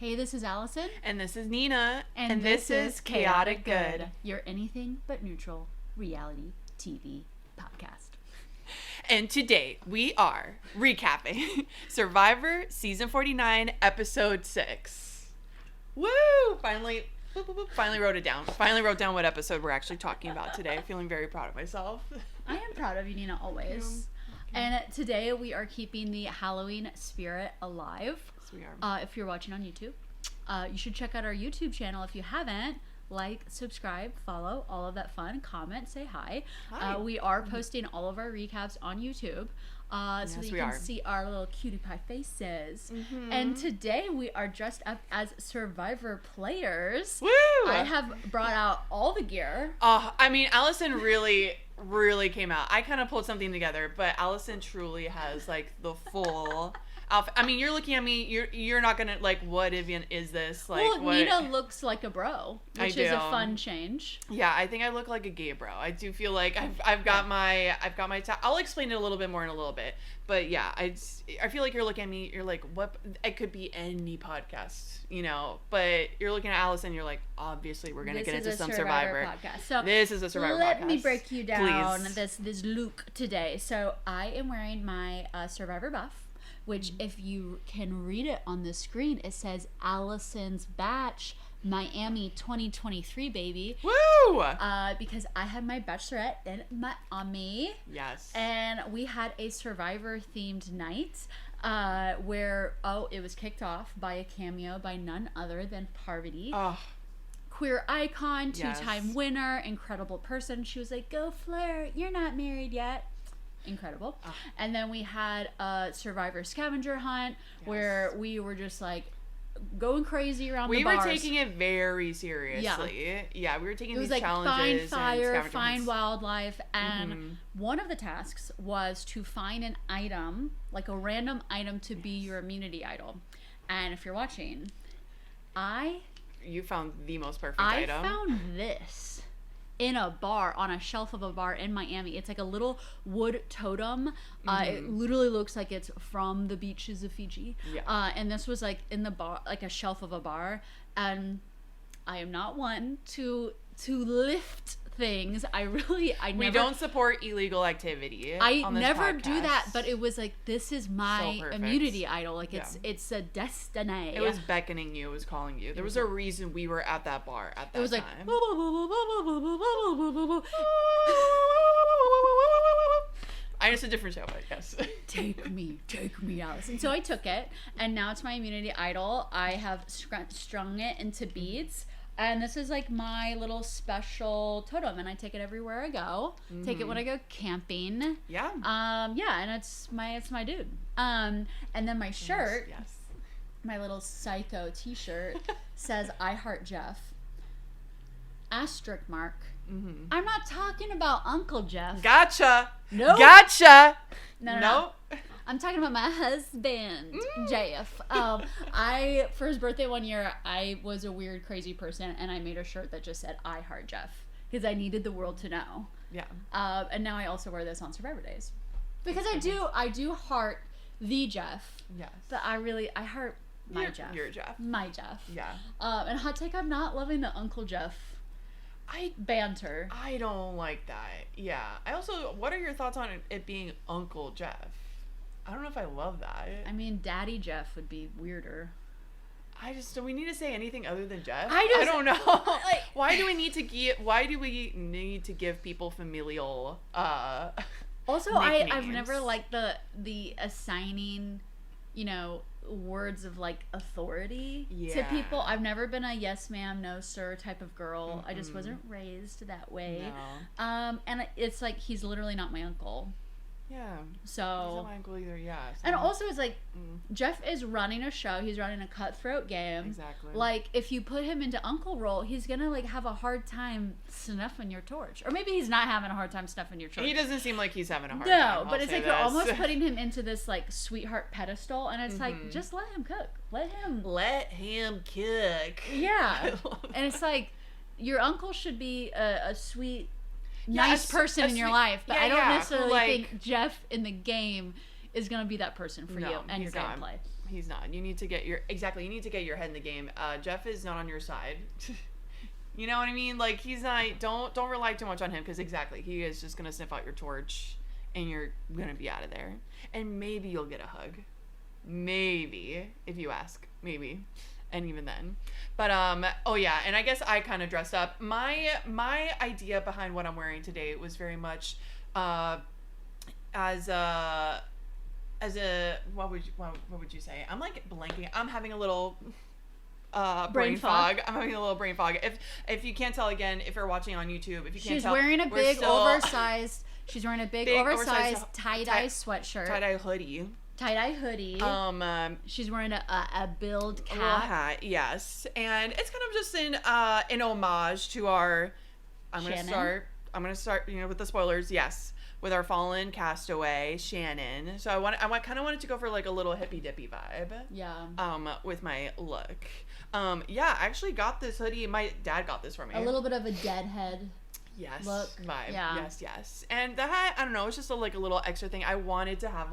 Hey, this is Allison. And this is Nina. And this is Chaotic Good, your anything but neutral reality TV podcast. And today we are recapping Survivor Season 49, Episode 6. Woo! Finally wrote it down. Finally wrote down what episode we're actually talking about today. Feeling very proud of myself. I am proud of you, Nina, always. And today we are keeping the Halloween spirit alive. Yes, we are. If you're watching on YouTube, you should check out our YouTube channel if you haven't. Like, subscribe, follow, all of that fun. Comment, say hi. We are posting all of our recaps on YouTube. So that you can see our little cutie pie faces. Mm-hmm. And today we are dressed up as Survivor players. Woo! I have brought out all the gear. I mean, Allison really came out. I kind of pulled something together, but Allison truly has like the full outfit. I mean, you're looking at me. You're not gonna like. What even is this? Like, well, what? Nina looks like a bro, which is a fun change. Yeah, I think I look like a gay bro. I do feel like I've got my I'll explain it a little bit more in a little bit. But yeah, I feel like you're looking at me. You're like, what? It could be any podcast, you know. But you're looking at Allison. You're like, obviously, we're gonna get into some Survivor podcast. So this is a Survivor podcast. Let me break you down Please. this look today. So I am wearing my Survivor buff, which if you can read it on the screen, it says Allison's Batch Miami 2023, baby. Woo! Because I had my bachelorette in Miami. Yes. And we had a Survivor themed night where it was kicked off by a cameo by none other than Parvati. Oh. Queer icon, two-time winner, incredible person. She was like, go flirt, you're not married yet. Incredible. And then we had a Survivor scavenger hunt where we were just like going crazy around the bars. We were taking it very seriously. Yeah, we were taking these like challenges. Find fire, and find wildlife. And one of the tasks was to find an item, like a random item to be your immunity idol. And if you're watching, you found the most perfect item. I found this in a bar, on a shelf of a bar in Miami. It's like a little wood totem. It literally looks like it's from the beaches of Fiji. Yeah. And this was like in the bar, like a shelf of a bar. And I am not one to lift things. We don't support illegal activity. I never do that, but it was like, this is my immunity idol. Like it's a destiny. It was beckoning you. It was calling you. There was a reason we were at that bar at that time. It was like it's a different show, but yes. Take me, Allison. So I took it, and now it's my immunity idol. I have strung it into beads. And this is like my little special totem, and I take it everywhere I go. Take it when I go camping. Yeah. And it's my dude. And then my shirt, my little psycho t-shirt says I heart Jeff. Asterisk mark. I'm not talking about Uncle Jeff. Gotcha. No. Gotcha. No. I'm talking about my husband, Jeff. For his birthday one year, I was a weird, crazy person, and I made a shirt that just said, I heart Jeff, because I needed the world to know. Yeah. And now I also wear this on Survivor Days. Because I do heart the Jeff. Yes. But I heart my Jeff. Your Jeff. My Jeff. Yeah. And hot take, I'm not loving the Uncle Jeff banter. I don't like that. Yeah. I also, what are your thoughts on it being Uncle Jeff? I don't know if I love that. I mean, Daddy Jeff would be weirder. Do we need to say anything other than Jeff? I don't know. Like, why do we need to give people familial Also, I've never liked the assigning, words of like authority to people. I've never been a yes ma'am, no sir type of girl. I just wasn't raised that way. No. And it's like, he's literally not my uncle. Yeah. So. He's not my uncle either, yeah. So. And also, it's like, Jeff is running a show. He's running a cutthroat game. Exactly. Like, if you put him into uncle role, he's gonna, like, have a hard time snuffing your torch. Or maybe he's not having a hard time snuffing your torch. He doesn't seem like he's having a hard No, time. but it's like you're almost putting him into this, like, sweetheart pedestal. And it's like, just let him cook. Let him cook. Yeah. And it's like, your uncle should be a sweet, nice person in your life, but I don't necessarily think Jeff in the game is gonna be that person for you and your gameplay. he's not. You need to get your head in the game. Jeff is not on your side. You know what I mean? Like, he's not, don't rely too much on him, because he is just gonna sniff out your torch and you're gonna be out of there. And maybe you'll get a hug. Maybe, if you ask. Maybe. And even then. But oh yeah, and I guess I kind of dressed up. My idea behind what I'm wearing today was very much as a what would you say? I'm like blanking. I'm having a little brain fog. I'm having a little brain fog. If you can't tell, again, if you're watching on YouTube, if you can't tell, she's wearing a big oversized tie-dye sweatshirt. Tie-dye hoodie. She's wearing a build cap. A little hat, yes. And it's kind of just an homage to our I'm gonna start with the spoilers, yes. With our fallen castaway, Shannon. So I kind of wanted to go for like a little hippy dippy vibe. Yeah. With my look. Yeah, I actually got this hoodie. My dad got this for me. A little bit of a deadhead. Yes. Look. Vibe. Yeah. Yes. And the hat, I don't know, it's just a little extra thing. I wanted to have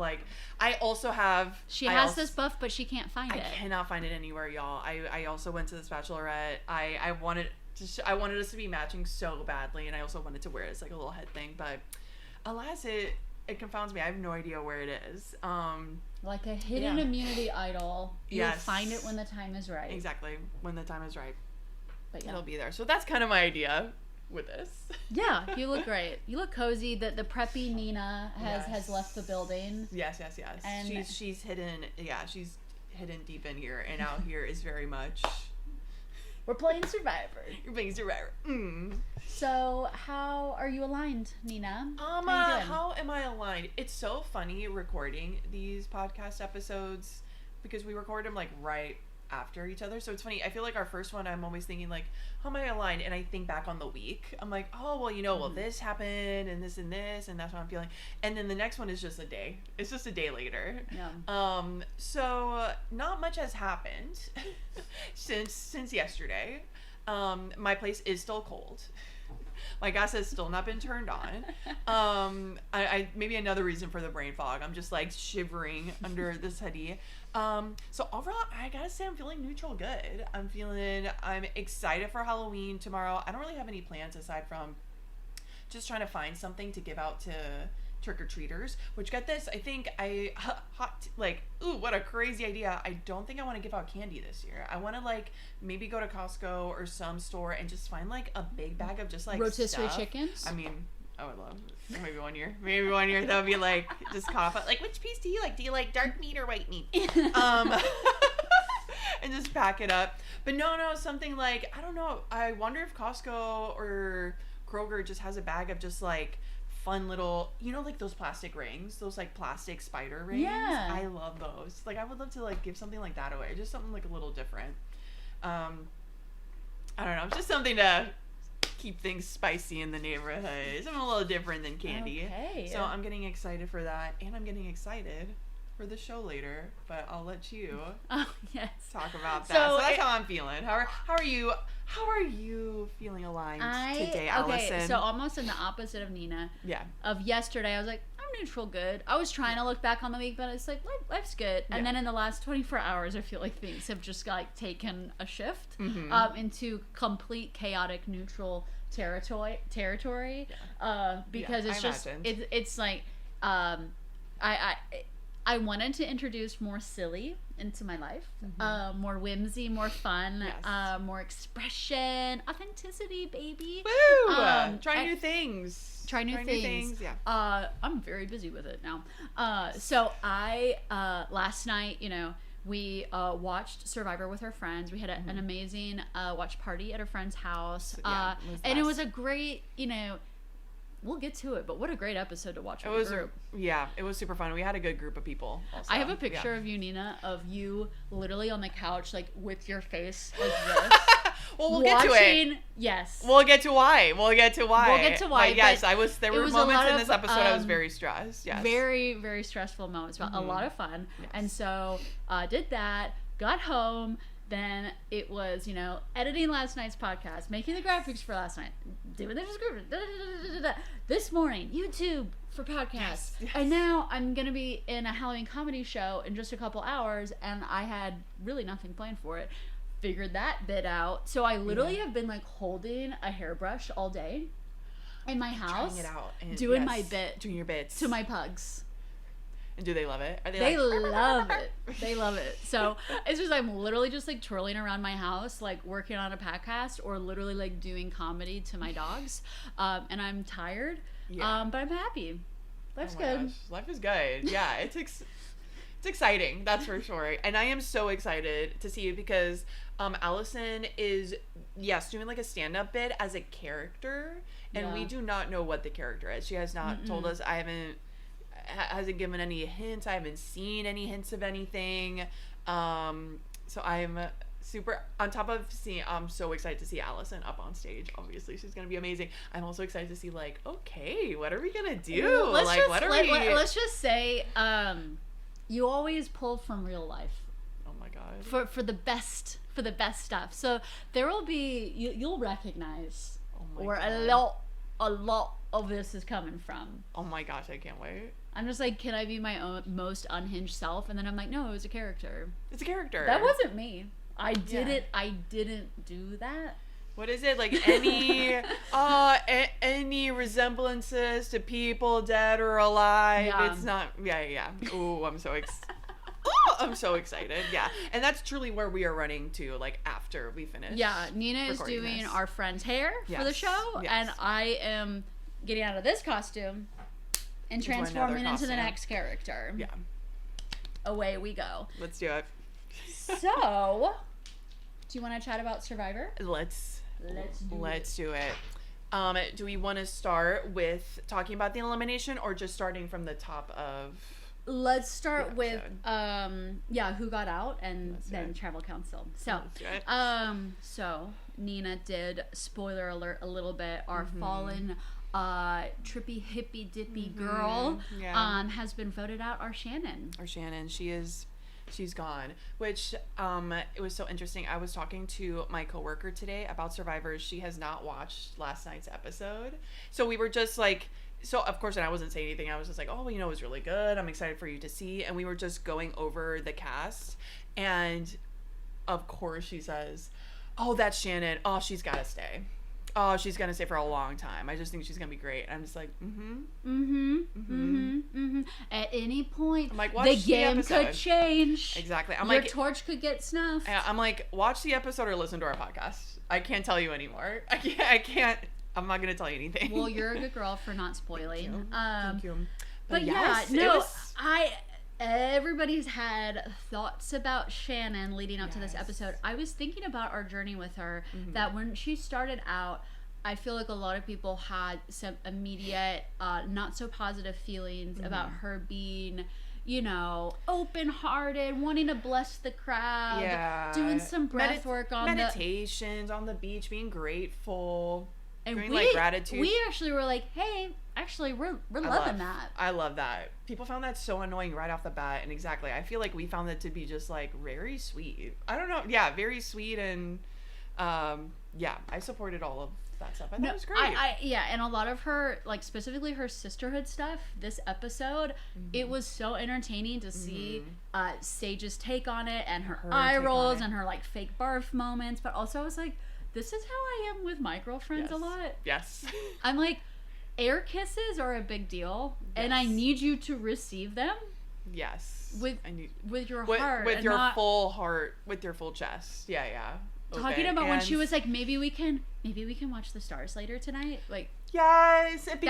I also have. She has this buff, but she can't find it. I cannot find it anywhere, y'all. I also went to this bachelorette. I wanted us to be matching so badly, and I also wanted to wear it as like a little head thing, but alas, it confounds me. I have no idea where it is. Like a hidden immunity idol. You'll Yes. find it when the time is right. Exactly. When the time is right. But yeah. It'll be there. So that's kind of my idea with this. Yeah, you look great. You look cozy. The preppy Nina has left the building. Yes. And she's hidden deep in here, and out here is very much. We're playing Survivor. You're playing Survivor. So, how are you aligned, Nina? How am I aligned? It's so funny recording these podcast episodes because we record them like right after each other. So it's funny. I feel like our first one, I'm always thinking like, how am I aligned? And I think back on the week. I'm like, oh, well, this happened and this, and that's what I'm feeling. And then the next one is just a day. It's just a day later. Yeah. So not much has happened since yesterday. My place is still cold. My gas has still not been turned on. I maybe another reason for the brain fog. I'm just like shivering under this hoodie. So overall, I gotta say I'm feeling neutral good. I'm excited for Halloween tomorrow. I don't really have any plans aside from just trying to find something to give out to trick-or-treaters, which, get this, I think what a crazy idea. I don't think I want to give out candy this year. I want to like maybe go to Costco or some store and just find like a big bag of just like rotisserie stuff. Chickens. I mean, I would love maybe one year that would be like just cough out like, which piece do you like? Do you like dark meat or white meat? And just pack it up. But no, something like, I don't know. I wonder if Costco or Kroger just has a bag of just like fun little, like those plastic rings, those like plastic spider rings. Yeah. I love those. Like, I would love to like give something like that away. Just something like a little different. I don't know. Just something to keep things spicy in the neighborhood. Something a little different than candy. Okay. So I'm getting excited for that, and I'm getting excited for the show later, but I'll let you talk about that. So that's how I'm feeling. How are you feeling aligned today, Allison? Okay, so almost in the opposite of Nina. Yeah. Of yesterday, I was like, I'm neutral good. I was trying to look back on the week, but it's like, life's good. And then in the last 24 hours, I feel like things have just like taken a shift into complete chaotic neutral territory. Because it's just, it's like, I wanted to introduce more silly into my life, more whimsy, more fun, more expression, authenticity, baby. Woo! Try new things. Try new things. Yeah. I'm very busy with it now. So I last night, we watched Survivor with our friends. We had an amazing watch party at a friend's house, it was a great, we'll get to it, but what a great episode to watch with the group. Yeah, it was super fun. We had a good group of people also. I have a picture of you, Nina, of you literally on the couch, like, with your face like this. Well, we'll get to it. Yes. We'll get to why. But yes, there were moments in this episode I was very stressed. Yes. Very, very stressful moments, but a lot of fun. Yes. And so, did that, got home. Then it was, editing last night's podcast, making the graphics for last night, doing the description. This morning, YouTube, for podcasts. Yes. And now I'm going to be in a Halloween comedy show in just a couple hours, and I had really nothing planned for it. Figured that bit out. So I literally have been like holding a hairbrush all day in my house. Trying it out. And, doing my bit. Doing your bits. To my pugs. And do they love it? Are they love it. They love it. So it's just, I'm literally just like twirling around my house, like working on a podcast or literally like doing comedy to my dogs. And I'm tired, but I'm happy. Life's good. Gosh. Life is good. Yeah, it's exciting. That's for sure. And I am so excited to see you because Allison is, doing like a stand-up bit as a character. And we do not know what the character is. She has not told us. Hasn't given any hints. I haven't seen any hints of anything. So I'm super on top of seeing. I'm so excited to see Allison up on stage. Obviously, she's gonna be amazing. I'm also excited to see like, okay, what are we gonna do? Let's just say, you always pull from real life. Oh my god. For the best stuff. So there will be you'll recognize where a lot of this is coming from. Oh my gosh, I can't wait. I'm just like, can I be my own most unhinged self? And then I'm like, no, it was a character. It's a character. That wasn't me. I didn't do that. What is it? Like any resemblances to people dead or alive. Yeah. It's not. Yeah. Ooh, I'm so excited. Yeah. And that's truly where we are running to, like, after we finish. Yeah. Nina is doing our friend's hair for the show. Yes. And I am getting out of this costume and transforming into the next character. Yeah. Away we go. Let's do it. So, do you want to chat about Survivor? Let's do it. Do we want to start with talking about the elimination or just starting from the top of... Let's start with who got out and then tribal council. So so Nina did, spoiler alert a little bit, our fallen trippy hippy dippy girl has been voted out. Our Shannon, she's gone, which it was so interesting. I was talking to my coworker today about Survivor. She has not watched last night's episode, so we were just like, so of course, and I wasn't saying anything. I was just like, oh, it was really good. I'm excited for you to see. And we were just going over the cast, and of course she says, oh, that's Shannon. Oh, she's got to stay. Oh, she's gonna stay for a long time. I just think she's gonna be great. And I'm just like, At any point, I'm like, watch the game episode. could change. Exactly. Your torch could get snuffed. I'm like, watch the episode or listen to our podcast. I can't tell you anymore. I can't. I'm not gonna tell you anything. Well, you're a good girl for not spoiling. Thank you. But everybody's had thoughts about Shannon leading up to this episode. I was thinking about our journey with her, that when she started out, I feel like a lot of people had some immediate, not so positive feelings about her being, open-hearted, wanting to bless the crowd, doing some breath work on meditations on the beach, being grateful, and doing like gratitude. We actually were like, hey, actually, we're loving that. I love that. People found that so annoying right off the bat, and exactly, I feel like we found that to be just like very sweet. I don't know, very sweet, and I supported all of that stuff. I thought it was great. And a lot of her, like specifically her sisterhood stuff, this episode, it was so entertaining to see Sage's take on it, and her eye rolls and her like fake barf moments, but also I was like, this is how I am with my girlfriends a lot. Yes. I'm like, air kisses are a big deal, and I need you to receive them. Yes. With your heart. With your full heart, with your full chest. Yeah. Talking about when she was like, maybe we can watch the stars later tonight. Like, yes, and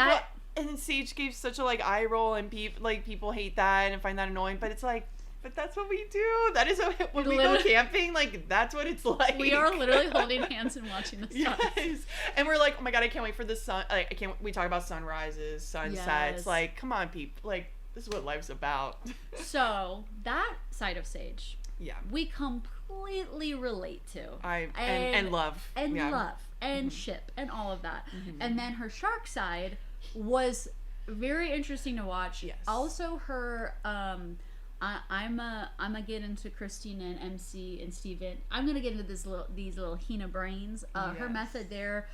and Sage gave such a like eye roll, and people hate that and find that annoying, but it's like, but that's what we do. That is when we go camping, like that's what it's like. We are literally holding hands and watching the stars. Yes, and we're like, oh my god, I can't wait for the sun. Like, I can't. We talk about sunrises, sunsets. Yes. Like, come on, people. Like, this is what life's about. So that side of Sage, we completely relate to. And love and ship and all of that. And then her shark side was very interesting to watch. Yes. Also her I'm gonna get into Christina and MC and Steven. I'm gonna get into these little Hina brains. Her method there,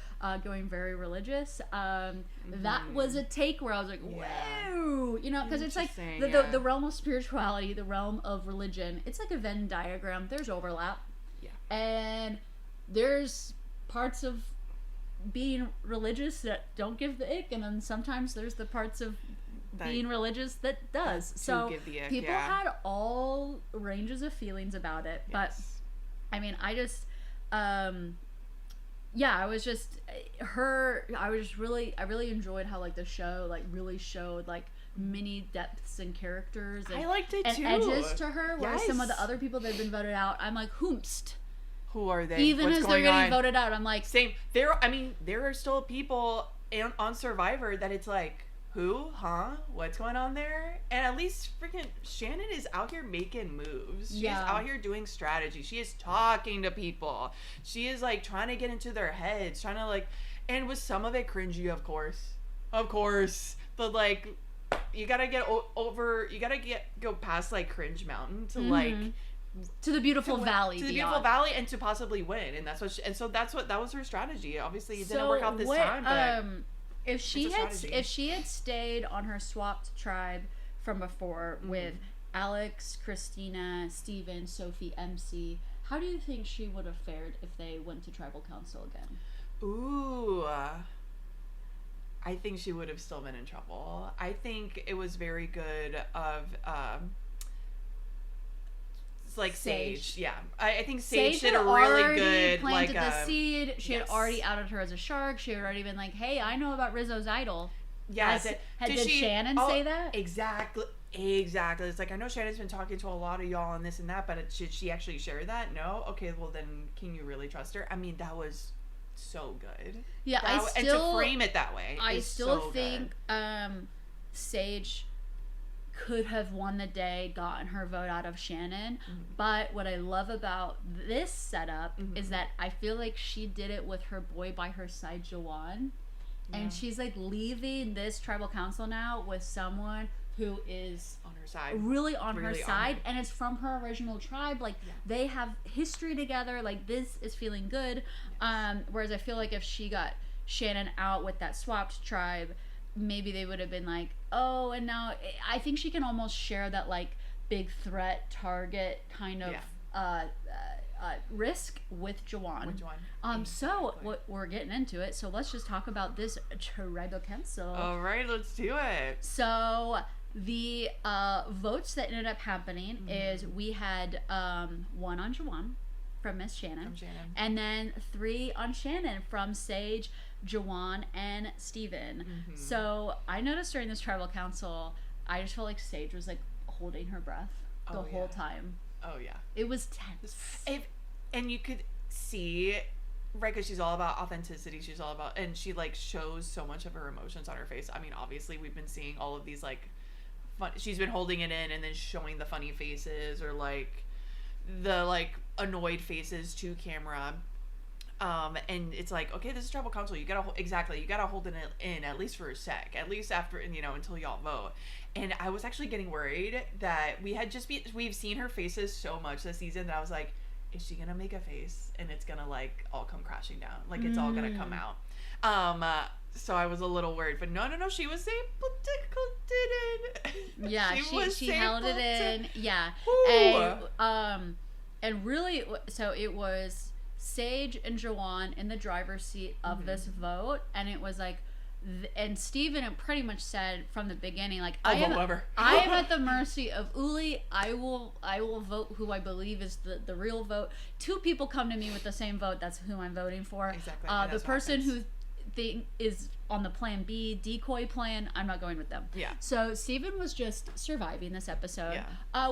going very religious. That was a take where I was like, whoa, you know, because it's like the realm of spirituality, the realm of religion. It's like a Venn diagram. There's overlap. Yeah. And there's parts of being religious that don't give the ick, and then sometimes there's the parts of being religious that does. So people had all ranges of feelings about it, but I mean, I just I really enjoyed how like the show like really showed like many depths and characters and, I liked it and too. edges to her, whereas some of the other people that have been voted out, I'm like, whomst. Who are they? Even What's as they're going getting on? voted out, I'm like, same. There are still people on Survivor that it's like, who? Huh? What's going on there? And at least freaking Shannon is out here making moves. She's out here doing strategy. She is talking to people. She is like trying to get into their heads, trying to like, and was some of it cringy, of course, but like, you gotta go past like cringe mountain to like to the beautiful valley, beautiful valley, and to possibly win. And that was her strategy. Obviously, it didn't work out this time. But if she had stayed on her swapped tribe from before with Alex, Christina, Steven, Sophie, MC, how do you think she would have fared if they went to tribal council again? Ooh. I think she would have still been in trouble. I think it was very good of like Sage. Yeah. I think Sage did a really good planted the seed. She had already outed her as a shark. She had already been like, hey, I know about Rizo's idol. Yeah. Did Shannon say that? Exactly. It's like, I know Shannon's been talking to a lot of y'all and this and that, but should she actually share that? No? Okay, well then can you really trust her? I mean, that was so good. Yeah, and to frame it that way, I still think Sage could have won the day, gotten her vote out of Shannon. But what I love about this setup is that I feel like she did it with her boy by her side, Jawan, and she's like leaving this tribal council now with someone who is on her side, really on her side, and it's from her original tribe. Like they have history together. Like this is feeling good. Whereas I feel like if she got Shannon out with that swapped tribe, maybe they would have been like, oh, and now I think she can almost share that like big threat target kind of risk with Jawan. So we're getting into it. So let's just talk about this tribal council. All right, let's do it. So the votes that ended up happening is we had 1 on Jawan from Miss Shannon, and then 3 on Shannon from Sage, Jawan, and Steven. So I noticed during this tribal council, I just felt like Sage was like holding her breath the whole time. Oh yeah, it was tense. And you could see, right, because she's all about authenticity. She's all about, and she like shows so much of her emotions on her face. I mean, obviously we've been seeing all of these like fun, she's been holding it in and then showing the funny faces or like the like annoyed faces to camera. And it's like, okay, this is tribal council. You gotta hold it in at least for a sec, at least after, until y'all vote. And I was actually getting worried that we've seen her faces so much this season that I was like, is she gonna make a face and it's gonna like all come crashing down, like it's all gonna come out? So I was a little worried, but no, she was able to hold it in. Yeah, she held it in. Yeah. And really, so it was Sage and Jawan in the driver's seat of this vote, and it was like, and Steven pretty much said from the beginning, like, I am at the mercy of Uli. I will vote who I believe is the real vote. 2 people come to me with the same vote. That's who I'm voting for. Exactly. The person who is on the plan B, decoy plan, I'm not going with them. Yeah. So Steven was just surviving this episode,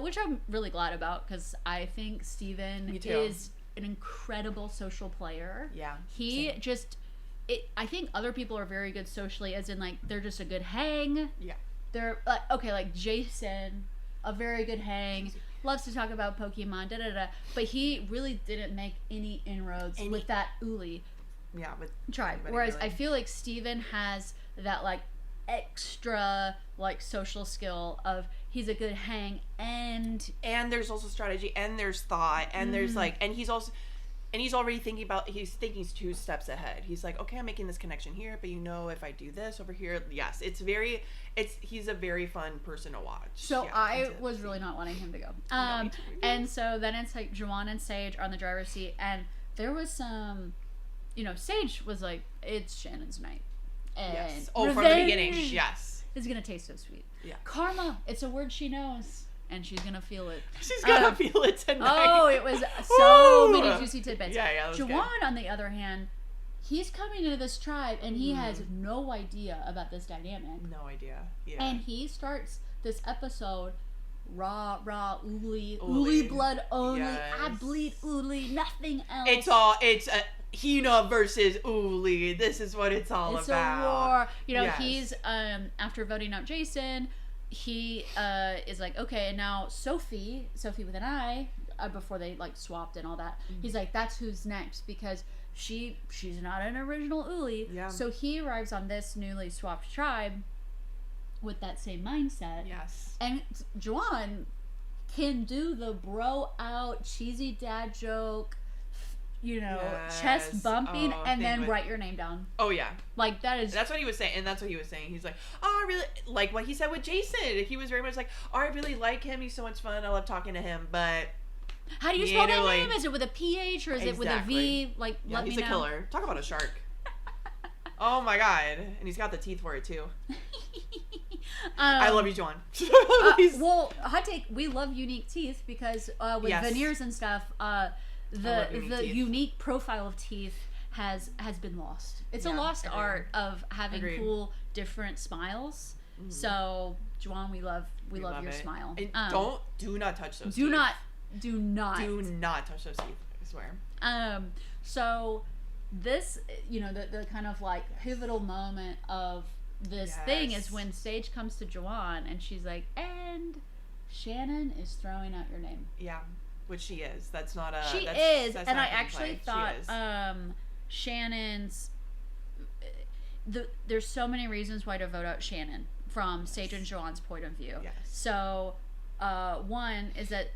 which I'm really glad about, because I think Steven is an incredible social player. Yeah. I think other people are very good socially, as in like they're just a good hang. Yeah. They're like Jason, a very good hang, loves to talk about Pokemon, but he really didn't make any inroads with that Uli tribe. Whereas really, I feel like Steven has that like extra like social skill of he's a good hang, and there's also strategy, and there's thought, and there's like, and he's already thinking about, he's 2 steps ahead. He's like, okay, I'm making this connection here, but if I do this over here, yes, he's a very fun person to watch. So I was really not wanting him to go. And so then it's like Juwan and Sage are on the driver's seat, and there was some, Sage was like, it's Shannon's night. And yes. Oh, from the beginning, yes. It's going to taste so sweet. Yeah. Karma, it's a word she knows. And she's gonna feel it. She's gonna feel it tonight. Oh, it was so many juicy tidbits. Yeah, Juwan, on the other hand, he's coming into this tribe and he has no idea about this dynamic. No idea. Yeah. And he starts this episode raw, uli blood only. Yes. I bleed uli, nothing else. It's a Hina versus Uli. This is what it's all about. It's a war. He's after voting out Jason, he is like, okay, and now Sophie with an I, before they like swapped and all that, he's like, that's who's next, because she's not an original Uli. Yeah. So he arrives on this newly swapped tribe with that same mindset. Yes. And Juwan can do the bro out cheesy dad joke, chest bumping, and then write your name down. Oh yeah, like that's what he was saying, and that's what he was saying. He's like, oh, I really like what he said with Jason. He was very much like, oh, I really like him. He's so much fun. I love talking to him. But how do you spell that name? Is it with a PH or is it with a V? Like, let me know. He's a killer. Talk about a shark. Oh my god, and he's got the teeth for it too. I love you, John. Well, hot take. We love unique teeth because with veneers and stuff, the unique profile of teeth has been lost. It's a lost art of having cool different smiles. Mm-hmm. So Juwan, we love your smile. And do not touch those. Do teeth. Do not touch those teeth. I swear. So this, the kind of like pivotal moment of this thing is when Sage comes to Juwan and she's like, and Shannon is throwing out your name. Yeah. Which she is. That's not a. She is, and I actually thought Shannon's. There's so many reasons why to vote out Shannon from Sage and Juwan's point of view. Yes. So, one is that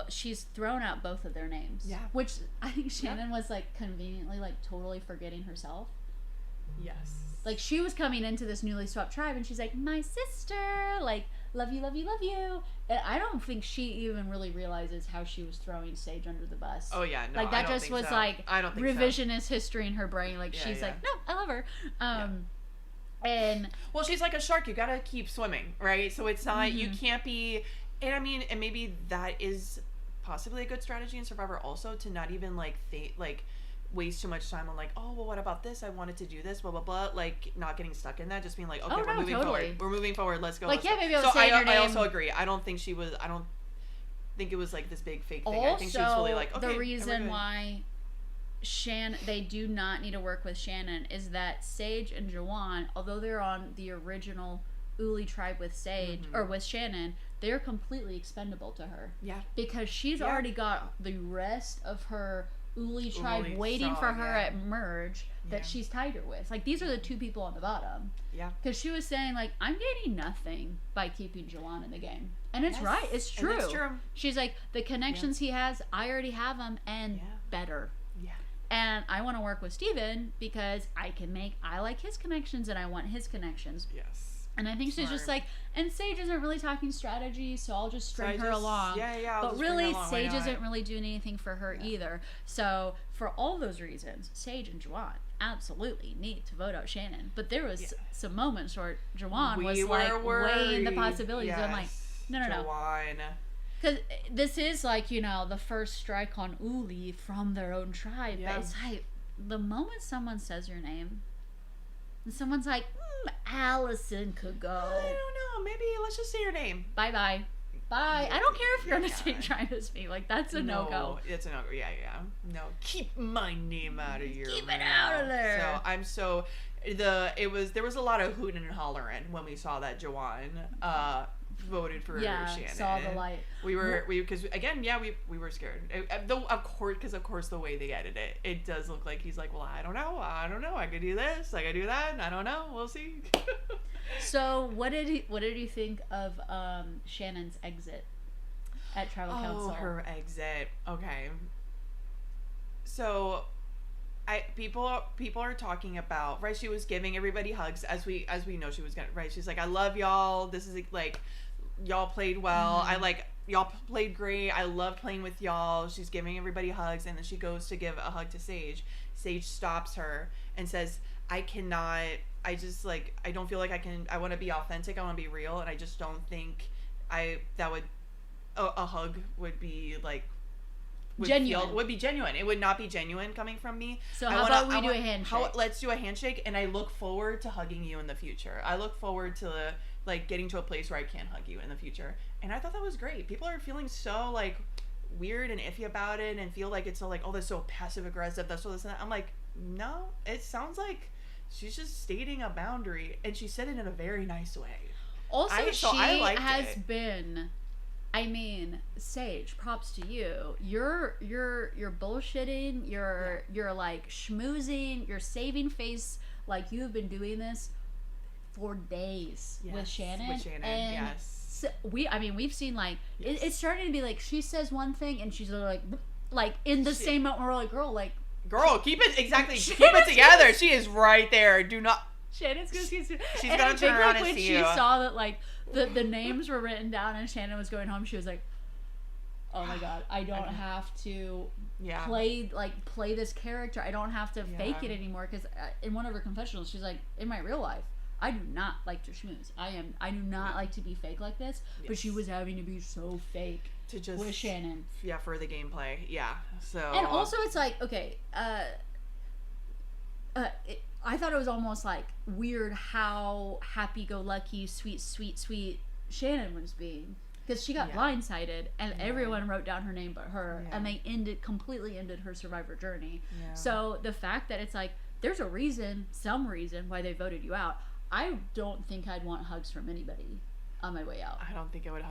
she's thrown out both of their names. Yeah. Which I think Shannon was like conveniently like totally forgetting herself. Yes. Like she was coming into this newly swapped tribe and she's like, my sister, like, love you, love you, love you. And I don't think she even really realizes how she was throwing Sage under the bus. Oh yeah, no, like that just was so. like I don't think revisionist history in her brain. Like she's like, no, I love her. And well, she's like a shark. You gotta keep swimming, right? So it's not you can't be. And I mean, and maybe that is possibly a good strategy in Survivor also, to not even like waste too much time on like, oh well, what about this? I wanted to do this, blah blah blah. Like not getting stuck in that, just being like, okay, we're moving forward. We're moving forward. Let's go. Like let's go. maybe I was saying your name. I also agree. I don't think it was like this big fake thing. Also, I think she was really like, okay. The reason why they do not need to work with Shannon is that Sage and Juwan, although they're on the original Uli tribe with Sage or with Shannon, they're completely expendable to her. Yeah. Because she's already got the rest of her Uli tribe waiting for her at merge that she's tied her with. Like these are the two people on the bottom. Yeah. Because she was saying like, I'm getting nothing by keeping Juwan in the game, and it's right. It's true. And it's true. She's like, the connections he has, I already have them, and better. Yeah. And I want to work with Steven because I like his connections and I want his connections. Yes. And I think she's just like, and Sage isn't really talking strategy, so I'll just string her along. Yeah. But really, Sage isn't really doing anything for her either. So for all those reasons, Sage and Juwan absolutely need to vote out Shannon. But there was some moments where Juwan was like weighing the possibilities. I'm like, no. Juwan. Because this is like, the first strike on Uli from their own tribe. Yeah. But it's like, the moment someone says your name, and someone's like, Allison could go. I don't know. Maybe let's just say your name. Bye. Bye. I don't care if you're on the same tribe as me. Like, that's a no-go. It's a no-go. Yeah. No. Keep my name out of your mouth. Keep it out of there. So there was a lot of hooting and hollering when we saw that Juwan voted for Shannon. Saw the light. We were scared. Of course the way they edited it does look like he's like, well, I don't know, I could do this, I could do that, I don't know, we'll see. So what did you think of Shannon's exit at Tribal Council? Oh, her exit. Okay. So people are talking about, right, she was giving everybody hugs as we know she was gonna, right, she's like, I love y'all, this is like, y'all played well, y'all played great, I love playing with y'all. She's giving everybody hugs, and then she goes to give a hug to Sage. Sage stops her and says, I don't feel like I want to be authentic, I want to be real, and I just don't think a hug would be like genuine. Would be genuine. It would not be genuine coming from me. So how about we do a handshake? Let's do a handshake, and I look forward to hugging you in the future. I look forward to like getting to a place where I can hug you in the future. And I thought that was great. People are feeling so like weird and iffy about it, and feel like it's so like, oh, that's so passive aggressive, that's so this and that. I'm like, no, it sounds like she's just stating a boundary, and she said it in a very nice way. Also, I mean, Sage, props to you. You're bullshitting. You're like schmoozing. You're saving face. Like, you've been doing this for days with Shannon. And yes. We've seen like it's starting to be like she says one thing and she's like in the same moment we're like, girl, keep it together. She is right there. Do not. Shannon's gonna see. She's gonna turn around and see you. When she saw that like the names were written down and Shannon was going home, she was like, oh my god, I don't have to play this character. I don't have to fake it anymore. Because in one of her confessionals, she's like, in my real life, I do not like to schmooze. I do not like to be fake like this. Yes. But she was having to be so fake to just with Shannon. Yeah, for the gameplay. Yeah. So. And also, it's like, okay, I thought it was almost like weird how happy-go-lucky, sweet Shannon was being, because she got blindsided and everyone wrote down her name but her, and they completely ended her Survivor journey. Yeah. So the fact that it's like there's some reason why they voted you out. I don't think I'd want hugs from anybody on my way out. I don't think I would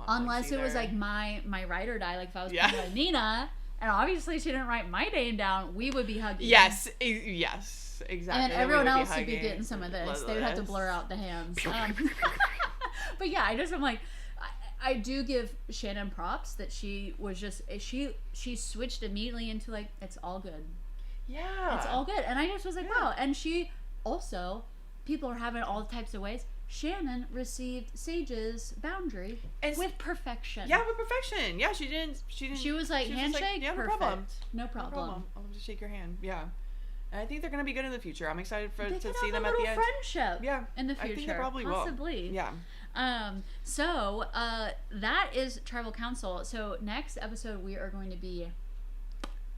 unless it was like my ride or die, like if I was playing with Nina. And obviously she didn't write my name down, we would be hugging. Yes, exactly. And then everyone else would be getting some of this. They would have to blur out the hands. But yeah, I'm like, I do give Shannon props that she was just, she switched immediately into like, it's all good. Yeah. It's all good. And I just was like, wow. And she also, people are having all types of ways. Shannon received Sage's boundary with perfection. Yeah, with perfection. Yeah, she didn't. She was like, handshake, like, yeah, perfect. No problem. I'll just shake your hand. Yeah. And I think they're going to be good in the future. I'm excited to see them at the end. Friendship. Yeah. In the future. I think they probably possibly. will. Yeah. So, that is Tribal Council. So, next episode we're going to be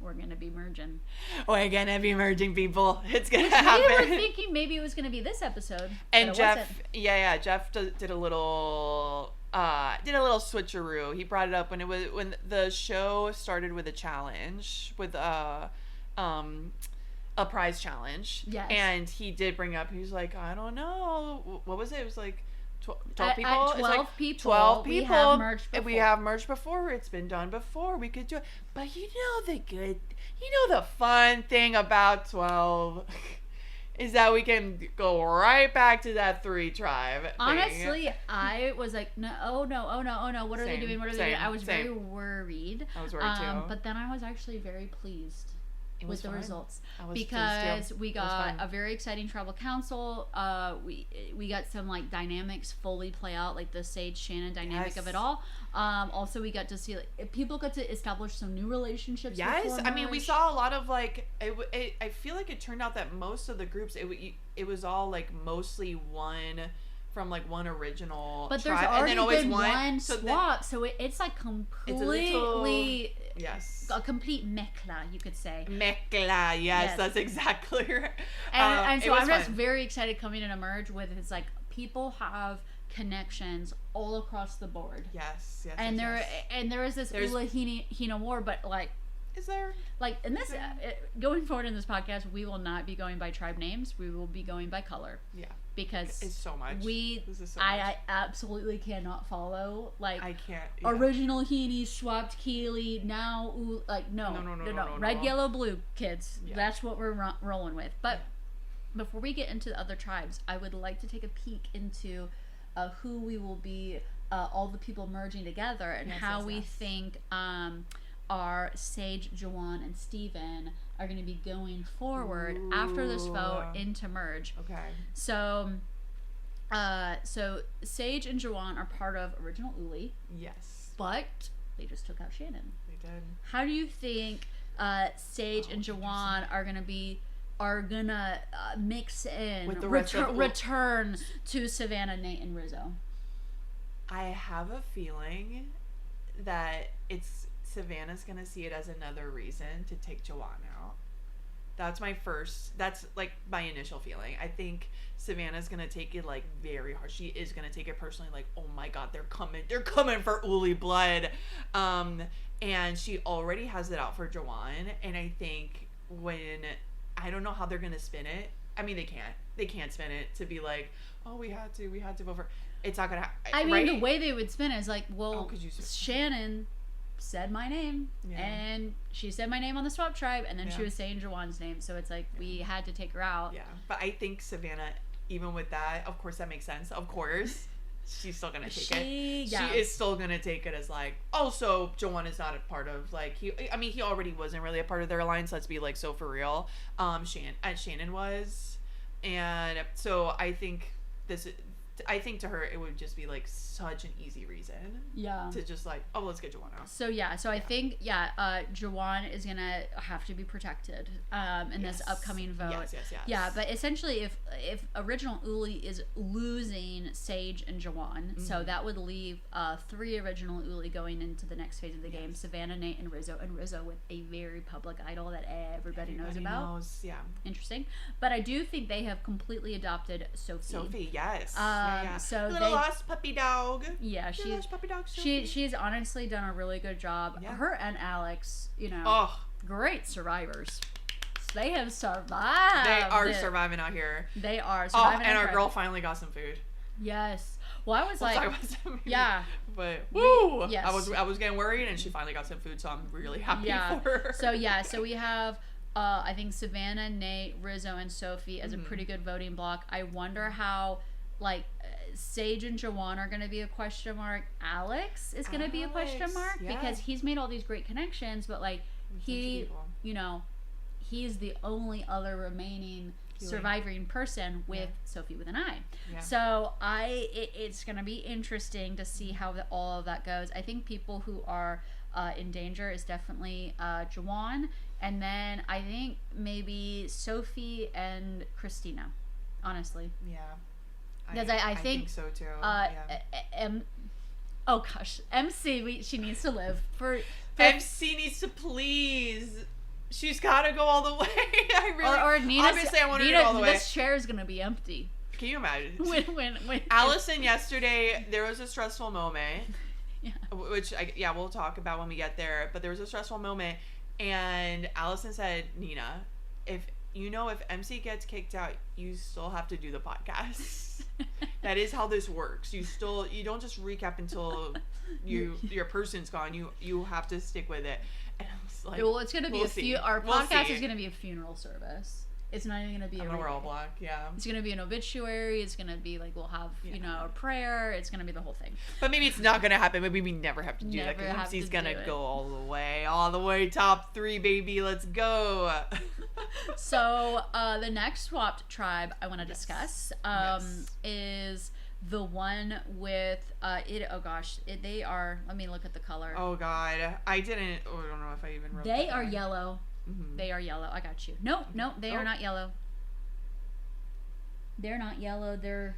merging. We're gonna be merging, people. It's gonna happen. We were thinking maybe it was gonna be this episode. And Jeff, Jeff did a little switcheroo. He brought it up when the show started with a challenge with a prize challenge. Yes. And he did bring up. He was like, I don't know, what was it? It was like 12 people. At 12 people. 12 people. We have merged before. It's been done before. We could do it. But the fun thing about 12 is that we can go right back to that 3 tribe thing. Honestly, I was like, no. What are they doing? I was very worried. I was worried too. But then I was actually very pleased with the results, because we got a very exciting tribal council. We got some like dynamics fully play out, like the Sage Shannon dynamic of it all. Also, we got to see people got to establish some new relationships. Yes, I mean, we saw a lot of like I feel like it turned out that most of the groups it was all like mostly one from like one original but tribe, there's already and then always been one swap, so it's like completely a complete mekla, you could say. Mekla, yes, that's exactly right. And so I'm just very excited coming in a merge with it's like people have connections all across the board. Yes. And there is this Ula Hina war, but like, is there like in this going forward in this podcast, we will not be going by tribe names. We will be going by color. Yeah. Because it's so much. I absolutely cannot follow like I can't original Heaney swapped Keely now like no red yellow blue kids. Yeah. That's what we're rolling with. But before we get into the other tribes, I would like to take a peek into who we will be, all the people merging together, and how we think our Sage, Jawan, and Steven are going to be going forward after this vote into merge. Okay. So Sage and Jawan are part of original Uli. Yes. But they just took out Shannon. They did. How do you think Sage and Jawan are gonna mix in with the return to Savannah, Nate, and Rizo? I have a feeling that Savannah's gonna see it as another reason to take Jawan out. That's like my initial feeling. I think Savannah's gonna take it like very hard. She is gonna take it personally, like, oh my god, they're coming for Uli blood. And she already has it out for Jawan, and I think I don't know how they're gonna spin it. I mean, they can't spin it to be like, oh, we had to vote for. It's not gonna happen. I mean, right? The way they would spin it is like, well, Shannon said my name, and she said my name on the swap tribe, and then she was saying Jawan's name, so it's like we had to take her out. Yeah, but I think Savannah, even with that, of course that makes sense. Of course, she's still gonna take it. Yeah. She is still gonna take it as like, oh, so Jawan is not a part of like he already wasn't really a part of their alliance. Let's be like so for real. Shannon was, and so I think to her it would just be like such an easy reason to just like, oh, let's get Jawan out. So I think Jawan is gonna have to be protected in this upcoming vote. Yes. Yeah, but essentially if original Uli is losing Sage and Jawan, so that would leave 3 original Uli going into the next phase of the game: Savannah, Nate, and Rizo with a very public idol that everybody knows about. Yeah. Interesting. But I do think they have adopted Sophie. Yes. So little lost puppy dog. Yeah, she's honestly done a really good job. Yeah. Her and Alex, great survivors. They have survived. They are surviving out here. They are surviving. And our girl finally got some food. Yes. Well, I was talk about some yeah. But yes. I was getting worried, and she finally got some food, so I'm really happy for her. So we have I think Savannah, Nate, Rizo, and Sophie as a pretty good voting block. I wonder how Sage and Jawan are going to be a question mark. Alex is going to be a question mark because he's made all these great connections, but he's the only other remaining surviving person with Sophie with an I. Yeah. So it's going to be interesting to see how all of that goes. I think people who are in danger is definitely Jawan, and then I think maybe Sophie and Christina, honestly. Yeah. Because I think so too. Oh gosh, MC, she needs to live. For MC needs to please. She's got to go all the way. I really. Or Nina. Obviously, I want her to go all the way. This chair is gonna be empty. Can you imagine? when Allison yesterday, there was a stressful moment. Yeah. Which we'll talk about when we get there. But there was a stressful moment, and Allison said, "Nina, if MC gets kicked out, you still have to do the podcast." That is how this works. You don't just recap until your person's gone. You have to stick with it. And I was like, well, it's gonna be our podcast is gonna be a funeral service. It's not even gonna be a roll block. Yeah. It's gonna be an obituary. It's gonna be we'll have a prayer. It's gonna be the whole thing. But maybe it's not gonna happen. Maybe we never have to do that because MC's gonna go all the way top 3, baby. Let's go. So the next swapped tribe I want to discuss is the one with they are. Let me look at the color. Oh God, I don't know if I even wrote. They are yellow. Mm-hmm. They are yellow. I got you. No, they are not yellow. They're not yellow. They're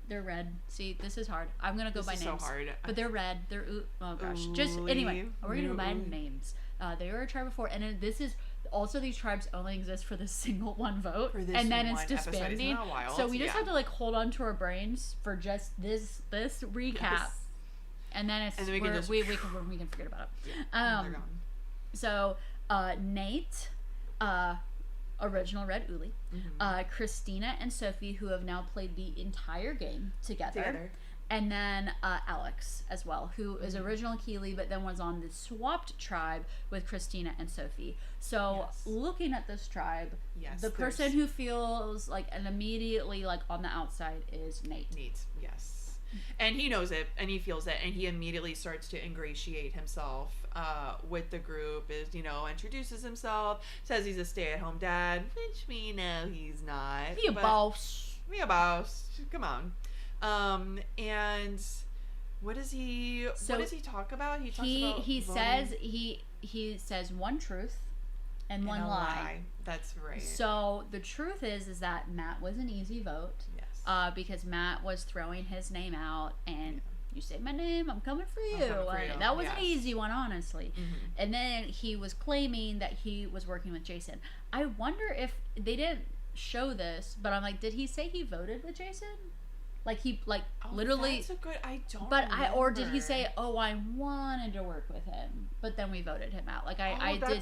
red. See, this is hard. I'm gonna go by names. So hard. But they're red. They're oh gosh. Just anyway, we're gonna go by names. They were a tribe before, and this is also these tribes only exist for this single one vote, and then it's disbanding. So we just have to hold on to our brains for just this recap, and then we can forget about it. Yeah, they're gone. So Nate, original Red Uli, Christina and Sophie, who have now played the entire game together. And then Alex as well, who is original Keeley, but then was on the swapped tribe with Christina and Sophie. So looking at this tribe, the person who feels like and immediately like on the outside is Nate. Yes. And he knows it, and he feels it, and he immediately starts to ingratiate himself with the group, introduces himself, says he's a stay-at-home dad, which we know he's not. Be a boss. Come on. And what does he talk about? He says one truth and one lie. That's right. So the truth is that Matt was an easy vote. Yes. Because Matt was throwing his name out and you say my name, I'm coming for you. That was an easy one, honestly. Mm-hmm. And then he was claiming that he was working with Jason. I wonder if they didn't show this, but I'm like, did he say he voted with Jason? Literally. That's a good. I don't. But remember. Or did he say, "Oh, I wanted to work with him, but then we voted him out"? Did.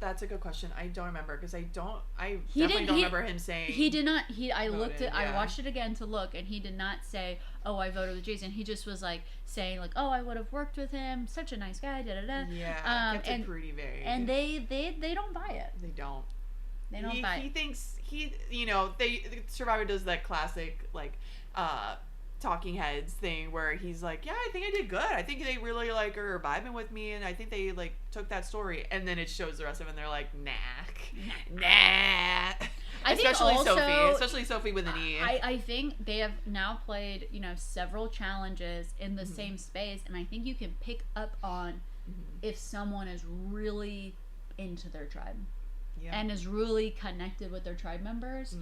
That's a good question. I don't remember because I definitely don't remember him saying. He did not. I watched it again to look, and he did not say, "Oh, I voted with Jason." He just was saying "Oh, I would have worked with him. Such a nice guy." Da da da. Yeah. It's pretty vague. And they don't buy it. They don't. They don't buy it. He thinks Survivor does that classic talking heads thing where he's like, yeah, I think I did good. I think they really are vibing with me, and I think they took that story, and then it shows the rest of them, and they're like, nah. Especially Sophie with an E. I think they have now played several challenges in the same space, and I think you can pick up on if someone is really into their tribe. Yeah. And is really connected with their tribe members,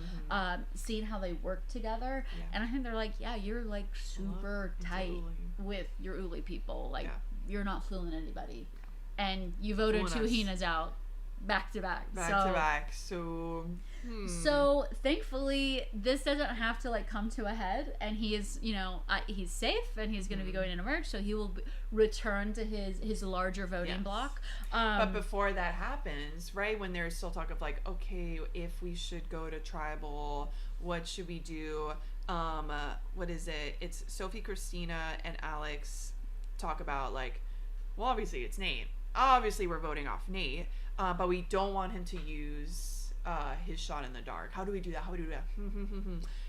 seeing how they work together. Yeah. And I think they're like, yeah, you're super tight with your Uli people. You're not fooling anybody. Yeah. And you voted two hyenas out back to back. So thankfully, this doesn't have to come to a head, and he is, he's safe, and he's going to be going in a merge, so he will return to his larger voting block. But before that happens, right, when there's still talk of okay, if we should go to tribal, what should we do? What is it? It's Sophie, Christina, and Alex talk about well, obviously it's Nate. Obviously we're voting off Nate, but we don't want him to use his shot in the dark. How do we do that?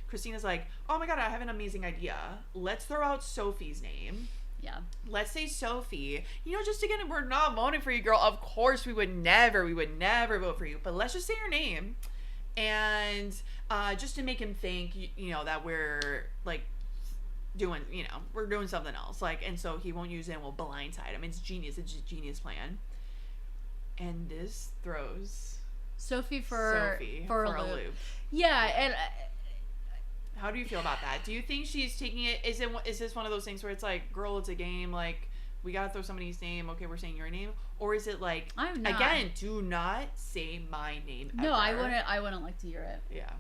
Christina's like, oh my god, I have an amazing idea. Let's throw out Sophie's name. Yeah. Let's say Sophie. Just again, we're not voting for you, girl. Of course we would never vote for you. But let's just say your name. And just to make him think, that we're doing, we're doing something else. And so he won't use it and we'll blindside him. It's genius. It's a genius plan. And this throws Sophie for a loop. Yeah, and how do you feel about that? Do you think she's taking it? Is this one of those things where it's girl, it's a game. We gotta throw somebody's name. Okay, we're saying your name, or is it again? Do not say my name. No, ever. I wouldn't like to hear it. Yeah.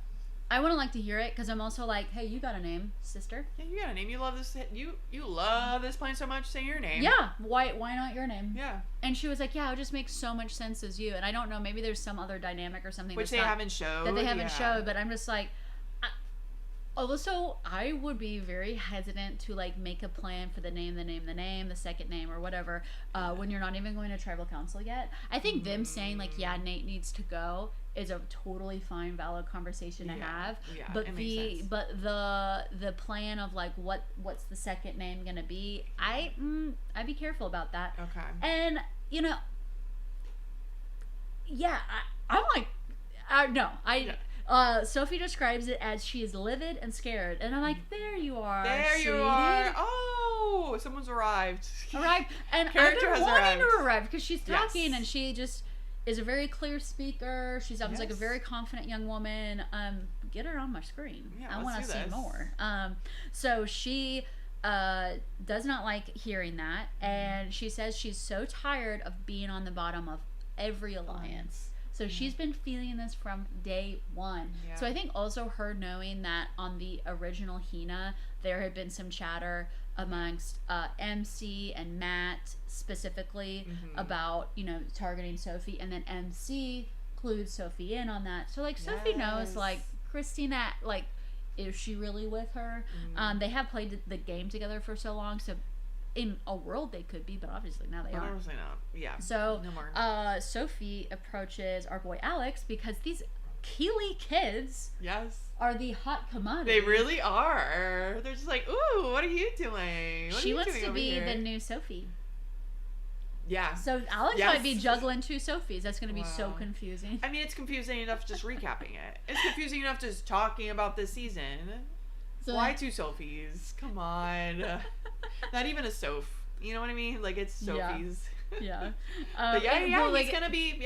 I wouldn't like to hear it because I'm also hey, you got a name, sister. Yeah, you got a name. You love this. You love this plan so much. Say your name. Yeah. Why not your name? Yeah. And she was like, yeah, it just makes so much sense as you. And I don't know, maybe there's some other dynamic or something which they haven't showed. That they haven't showed, but I'm just also, I would be very hesitant to make a plan for the name, the second name, or whatever, when you're not even going to tribal council yet. I think them saying yeah, Nate needs to go is a totally fine, valid conversation to have. Yeah, but the plan of what's the second name gonna be? I'd be careful about that. Okay. And Sophie describes it as she is livid and scared, and I'm like, there you are. There you are. Oh, someone's arrived. And character I've been wanting to arrive because she's talking and she just is a very clear speaker. She sounds like a very confident young woman. Get her on my screen. Yeah, I want to see more. So she does not like hearing that, and she says she's so tired of being on the bottom of every alliance. So she's been feeling this from day one. Yeah. So I think also her knowing that on the original Hina, there had been some chatter amongst MC and Matt specifically about, targeting Sophie. And then MC clued Sophie in on that. So, Sophie knows, Christina, is she really with her? They have played the game together for so long, so in a world they could be, but obviously now they aren't. Obviously not. Yeah. So no more. Sophie approaches our boy Alex because these Keeley kids are the hot commodity. They really are. They're just like, ooh, what are you doing? She wants to be the new Sophie. Yeah. So Alex might be juggling 2 Sophies. That's going to be so confusing. I mean, it's confusing enough just recapping it. It's confusing enough just talking about this season. So why 2 Sophies? Come on. Not even a Soph. You know what I mean? Like, it's Sophie's. Yeah. But he's going to be,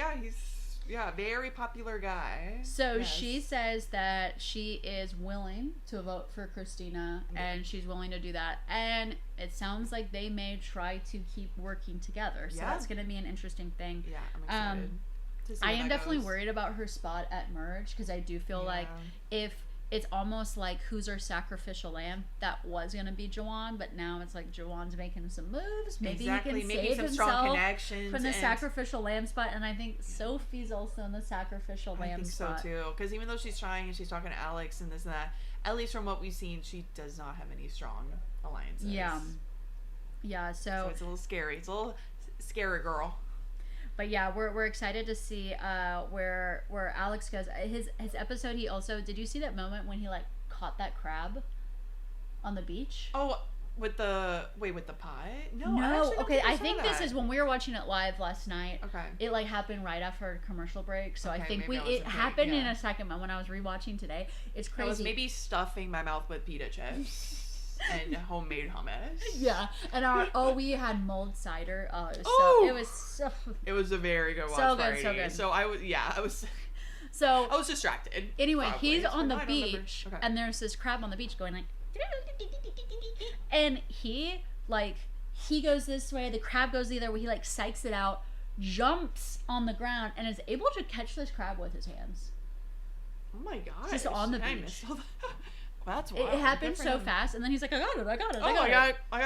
a very popular guy. So she says that she is willing to vote for Christina, and she's willing to do that. And it sounds like they may try to keep working together. So that's going to be an interesting thing. Yeah, I'm excited to see I am definitely goes. worried about her spot at Merge, because I do feel like if it's almost like who's our sacrificial lamb, that was going to be Jawan, but now it's like Jawan's making some moves. Maybe he can save himself from the sacrificial lamb spot. And I think Sophie's also in the sacrificial lamb spot. I think so too, because even though she's trying and she's talking to Alex and this and that, at least from what we've seen, she does not have any strong alliances. Yeah, so it's a little scary. It's a little scary, girl. But yeah, we're excited to see where Alex goes. His episode, he also, did you see that moment when he like caught that crab on the beach? Oh, with the pie? No. Okay, I think this is when we were watching it live last night. Okay. It like happened right after a commercial break, so I think it happened in a second. But when I was rewatching today, it's crazy. I was maybe stuffing my mouth with pita chips. And homemade hummus. Yeah, and we had mulled cider. It was a very good watch party. So good. So I was distracted. Anyway, he's on the beach, and there's this crab on the beach going like, and he goes this way, the crab goes the other way. He like psychs it out, jumps on the ground, and is able to catch this crab with his hands. Oh my gosh! Just on the beach. Well, that's wild. It happened so fast, and then he's like, I got it. I got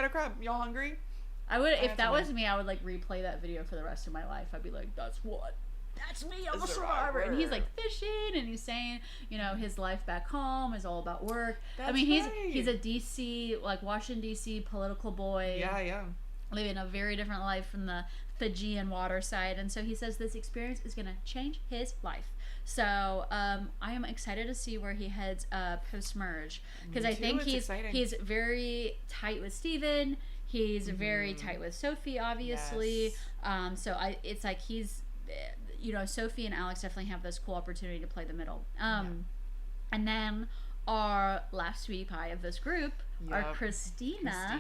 a crab. Y'all hungry? I would, if that was me, I would like replay that video for the rest of my life. I'd be like, that's me. I'm a survivor. And he's like fishing, and he's saying, his life back home is all about work. He's a DC, like Washington DC political boy. Yeah. Living a very different life from the Fijian water side, and so he says this experience is gonna change his life. So I am excited to see where he heads post merge, because I think he's very tight with Steven. He's very tight with Sophie, obviously. Yes. So it's like he's, Sophie and Alex definitely have this cool opportunity to play the middle. And then our last sweetie pie of this group, our Christina.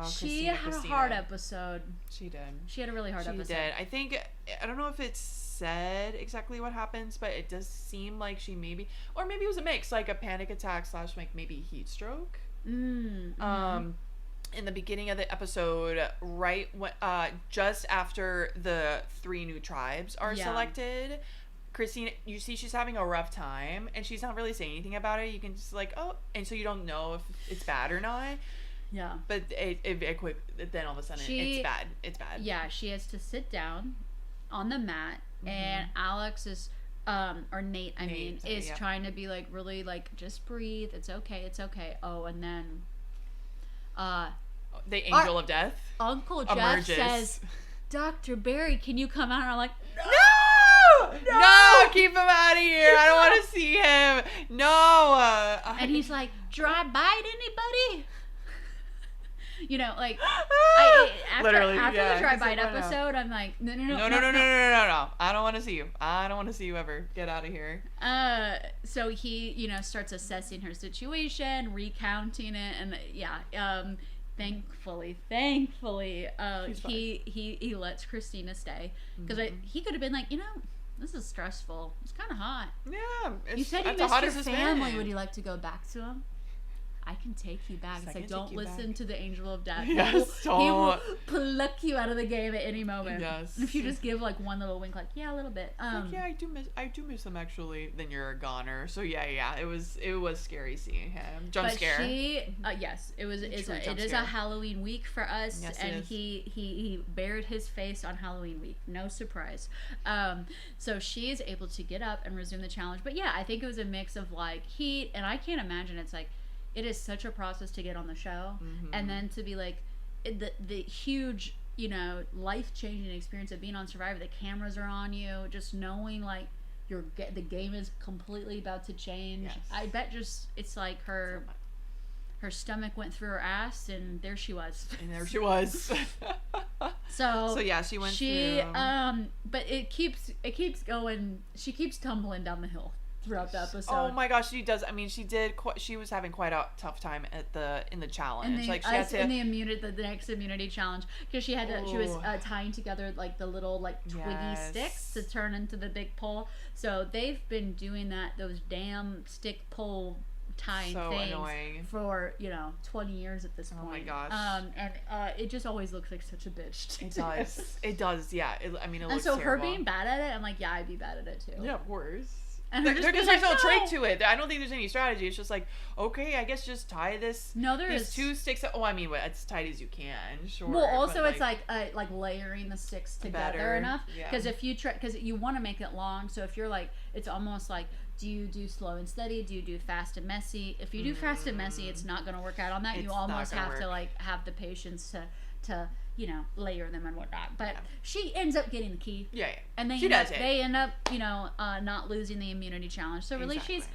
She had a hard episode. She did. She had a really hard episode. She did. I don't know if it's said exactly what happens, but it does seem like she maybe it was a mix, like a panic attack / like maybe heat stroke. In the beginning of the episode, right when, just after the 3 new tribes are selected, Christina, you see she's having a rough time, and she's not really saying anything about it. You can just like, and so you don't know if it's bad or not. Yeah. But then all of a sudden it's bad. It's bad. Yeah, she has to sit down on the mat, and Alex is, or Nate, is trying to be like, really like, just breathe. It's okay. Oh, and then, the angel of death. Uncle Jeff says, Dr. Barry, can you come out? And I'm like, no, keep him out of here. I don't want to see him. No. And he's like, dry bite anybody? After the dry bite episode, I'm like, no. I don't want to see you. I don't want to see you ever. Get out of here. So he, starts assessing her situation, recounting it, and thankfully, he lets Christina stay, because he could have been like, this is stressful. It's kind of hot. Yeah, you said you missed your family. Would you like to go back to him? I can take you back. It's like, don't listen to the angel of death. Yes, he will pluck you out of the game at any moment. Yes. And if you just give like one little wink, like, yeah, a little bit. Yeah, I do miss him actually. Then you're a goner. So yeah, it was scary seeing him. Jump scare. Yes, it is a Halloween week for us, yes, and he bared his face on Halloween week. No surprise. So she is able to get up and resume the challenge. But yeah, I think it was a mix of like heat, and I can't imagine it's like it is such a process to get on the show, and then to be like the huge, you know, life-changing experience of being on Survivor. The cameras are on you, just knowing like the game is completely about to change. Yes. I bet just it's like her stomach went through her ass, and there she was. So yeah, she went through. But it keeps going. She keeps tumbling down the hill throughout the episode. Oh my gosh, she does. I mean, she was having quite a tough time in the challenge. Like she had to in the next immunity challenge, because she was tying together like the little like twiggy sticks to turn into the big pole. So they've been doing those damn stick pole tying things annoying. For 20 years at this point. Oh my gosh. And it just always looks like such a bitch. It does. Yeah. It looks terrible. And so her being bad at it, I'm like, yeah, I'd be bad at it too. Yeah, of course. And there's no trick to it. I don't think there's any strategy. It's just like, okay, I guess just tie this. No, there is 2 sticks. Oh, I mean, as tight as you can. Sure. Well, also it's like layering the sticks together enough. Because if you because you want to make it long. So if you're like, it's almost like, do you do slow and steady? Do you do fast and messy? If you do fast and messy, it's not going to work out on that. You almost have to like have the patience to layer them and whatnot. But she ends up getting the key. Yeah. And they end up, not losing the immunity challenge. So really she's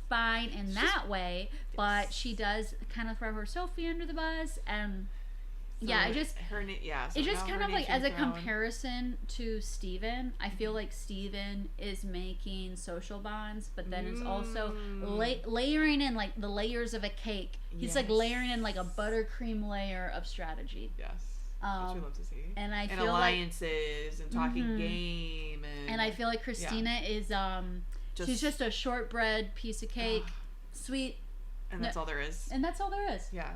fine in that way, but she does kind of throw her Sophie under the bus, and so it just kind of like as a comparison to Steven, I feel like Steven is making social bonds, but then it's also layering in like the layers of a cake. He's like layering in like a buttercream layer of strategy. Yes. Which we love to see. And I feel alliances and talking game and I feel like Christina is she's just a shortbread piece of cake, sweet, and that's all there is. And that's all there is. Yeah.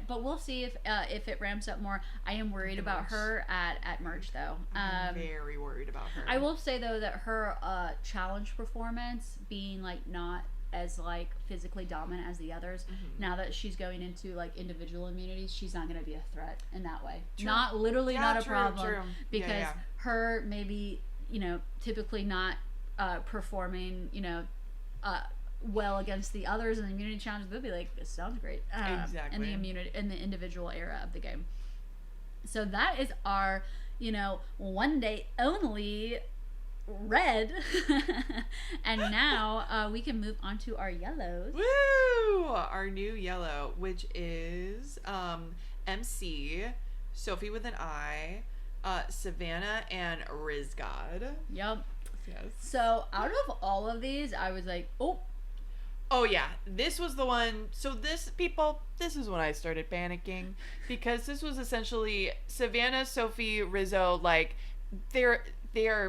But we'll see if it ramps up more. I am worried about her at Merge though. I'm very worried about her. I will say though that her challenge performance being like not as like physically dominant as the others, now that she's going into like individual immunities, she's not going to be a threat in that way. True. Not literally not a problem because her maybe typically not performing well against the others in the immunity challenge, they'll be like, this sounds great. In the individual era of the game. So that is our one day only red. And now we can move on to our yellows. Woo! Our new yellow, which is MC, Sophie with an I, Savannah, and Rizgod. Yep. Yes. So out of all of these, I was like, oh yeah, this was the one. So this is when I started panicking, because this was essentially Savannah, Sophie, Rizo, like they're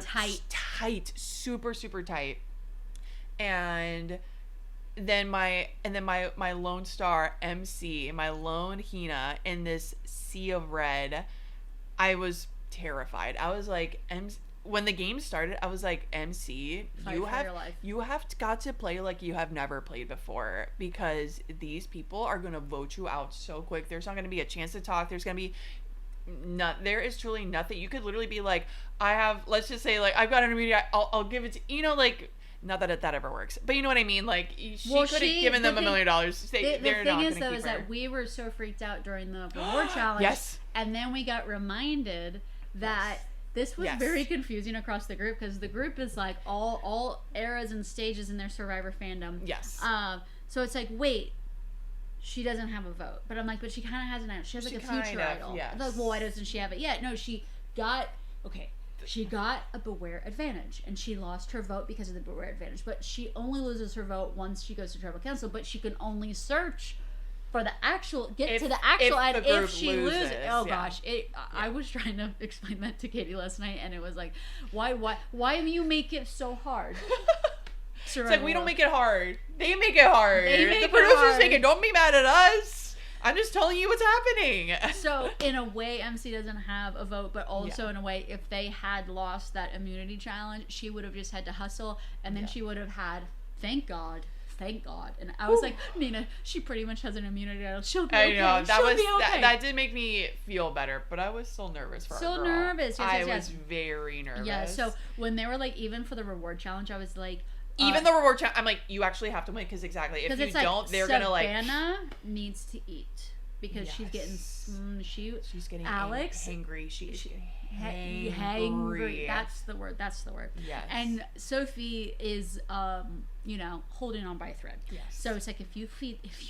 tight, super tight, and then my lone star MC, my lone Hina in this sea of red. I was terrified. I was like, when the game started, I was like, MC, you have got to play like you have never played before, because these people are going to vote you out so quick. There's not going to be a chance to talk. There's going to be there is truly nothing. You could literally be like, let's just say like, I've got an immunity, I'll give it to, like, not that that ever works, but you know what I mean? Like, she could have given them $1 million. The thing is though, is that we were so freaked out during the reward challenge. Yes. And then we got reminded that this was very confusing across the group, because the group is like all eras and stages in their Survivor fandom. Yes. So it's like, wait, she doesn't have a vote. But I'm like, but she kind of has an idol. She has like a future idol. Yes. Like, well, why doesn't she have it yet? No, she got a Beware advantage, and she lost her vote because of the Beware advantage. But she only loses her vote once she goes to Tribal Council. But she can only search for the actual ad if she loses. Oh gosh, I was trying to explain that to Katie last night, and it was like, why do you make it so hard It's like, we don't make it hard. They make it hard. The producers hard. make it. Don't be mad at us. I'm just telling you what's happening. So in a way, MC doesn't have a vote, but also in a way, if they had lost that immunity challenge, she would have just had to hustle, and then she would have had, thank God. And I was like, Nina, she pretty much has an immunity idol. She'll be okay. I know She'll be okay. that did make me feel better, but I was still nervous for our girl. Nervous. Yes, I was very nervous. Yeah. So when they were like, even for the reward challenge, I was like, even the reward challenge, I'm like, you actually have to win, because exactly, if you don't, they're gonna like. Savannah needs to eat because she's getting Alex hangry. She's getting hangry. That's the word. Yes. And Sophie is holding on by a thread. Yes. So it's like, if you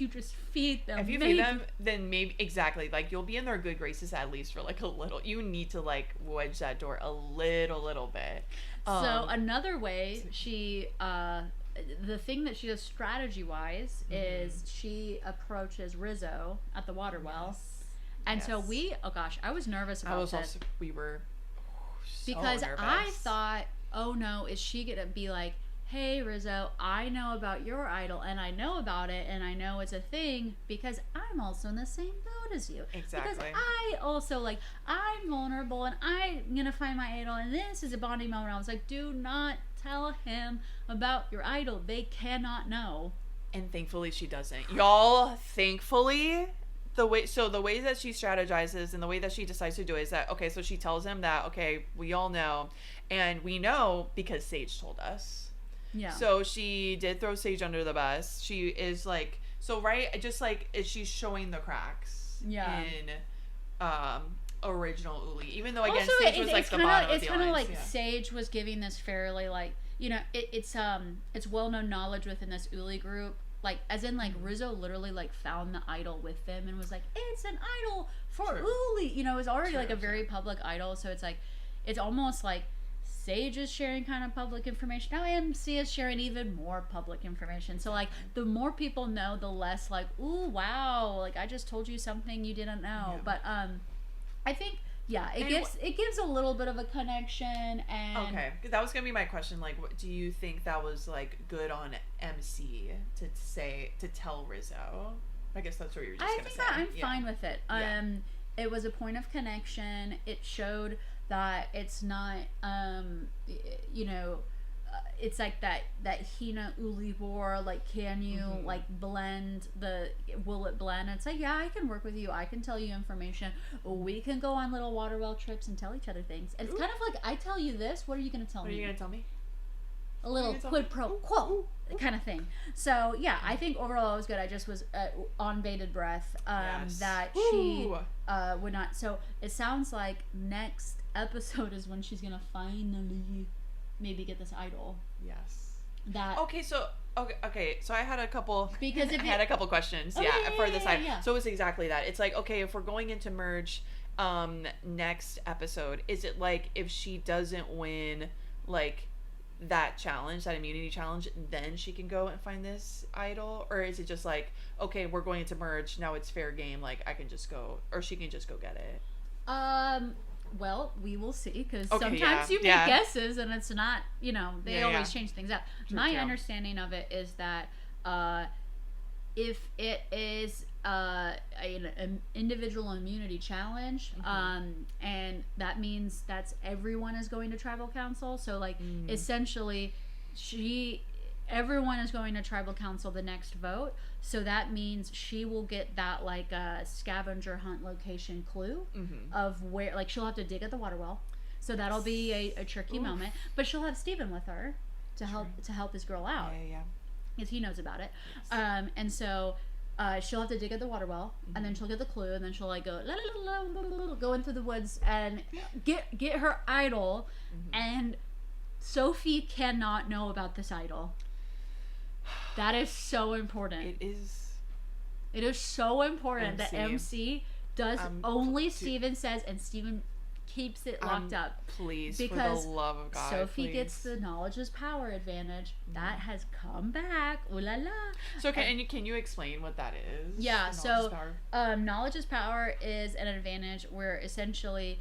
just feed them. If you feed them, then maybe exactly, like, you'll be in their good graces at least for like a little. You need to like wedge that door a little bit. So another way she the thing that she does strategy wise is she approaches Rizo at the water well. And so I was nervous about this. We were so because nervous. I thought, oh no, is she gonna be like, hey Rizo, I know about your idol, and I know about it, and I know it's a thing because I'm also in the same boat as you. Exactly. Because I also, like, I'm vulnerable, and I'm gonna find my idol, and this is a bonding moment. I was like, do not tell him about your idol. They cannot know. And thankfully she doesn't. Y'all, thankfully, the way that she strategizes and the way that she decides to do it is that, okay, so she tells him that, okay, we all know, and we know because Sage told us. Yeah. So she did throw Sage under the bus. She is like, just like, she's showing the cracks in original Uli, even though again Sage was like the bottom of the alliance. It's kind of like Sage was giving this fairly, like, it's well known knowledge within this Uli group, like, as in, like, Rizo literally like found the idol with them and was like, it's an idol for Uli, it was already like a very public idol. So it's like, it's almost like Sage is sharing kind of public information. Now MC is sharing even more public information. So like, the more people know, the less like, ooh, wow, like, I just told you something you didn't know. But I think it gives a little bit of a connection. And okay, that was gonna be my question. Like, what do you think that was like good on MC to tell Rizo? I guess that's what you were just gonna say. I think I'm fine with it. It was a point of connection. It showed that it's not it's like that Hina Uli war, like, can you like blend will it blend? It's like, yeah, I can work with you, I can tell you information, we can go on little water well trips and tell each other things. And it's kind of like, I tell you this, what are you gonna tell me? What are you gonna tell me? A little quid pro quo kind of thing. So yeah, I think overall it was good. I just was on bated breath that she would not. So it sounds like next episode is when she's gonna finally maybe get this idol. Yes. Okay, so I had a couple questions for this side. Yeah. So it's exactly that. It's like, okay, if we're going into merge next episode, is it like, if she doesn't win like that challenge, that immunity challenge, then she can go and find this idol? Or is it just like, okay, we're going into merge, now it's fair game, like, I can just go, or she can just go get it? Well, we will see, because sometimes you make guesses and it's not, they always change things up. My understanding of it is that if it is an individual immunity challenge, and that means that's everyone is going to tribal council. So like essentially everyone is going to tribal council the next vote. So that means she will get that like scavenger hunt location clue of where, like, she'll have to dig at the water well. So that'll be a tricky moment, but she'll have Steven with her to help this girl out. Yeah. Because he knows about it. Yes. And so she'll have to dig at the water well, and then she'll get the clue, and then she'll like go into the woods and get her idol. And Sophie cannot know about this idol. That is so important. It is so important that MC does only Steven says, and Steven keeps it locked up. Please, because for the love of God, Sophie gets the knowledge is power advantage. That has come back. Ooh la la. So can you explain what that is? Yeah. So knowledge is power is an advantage where essentially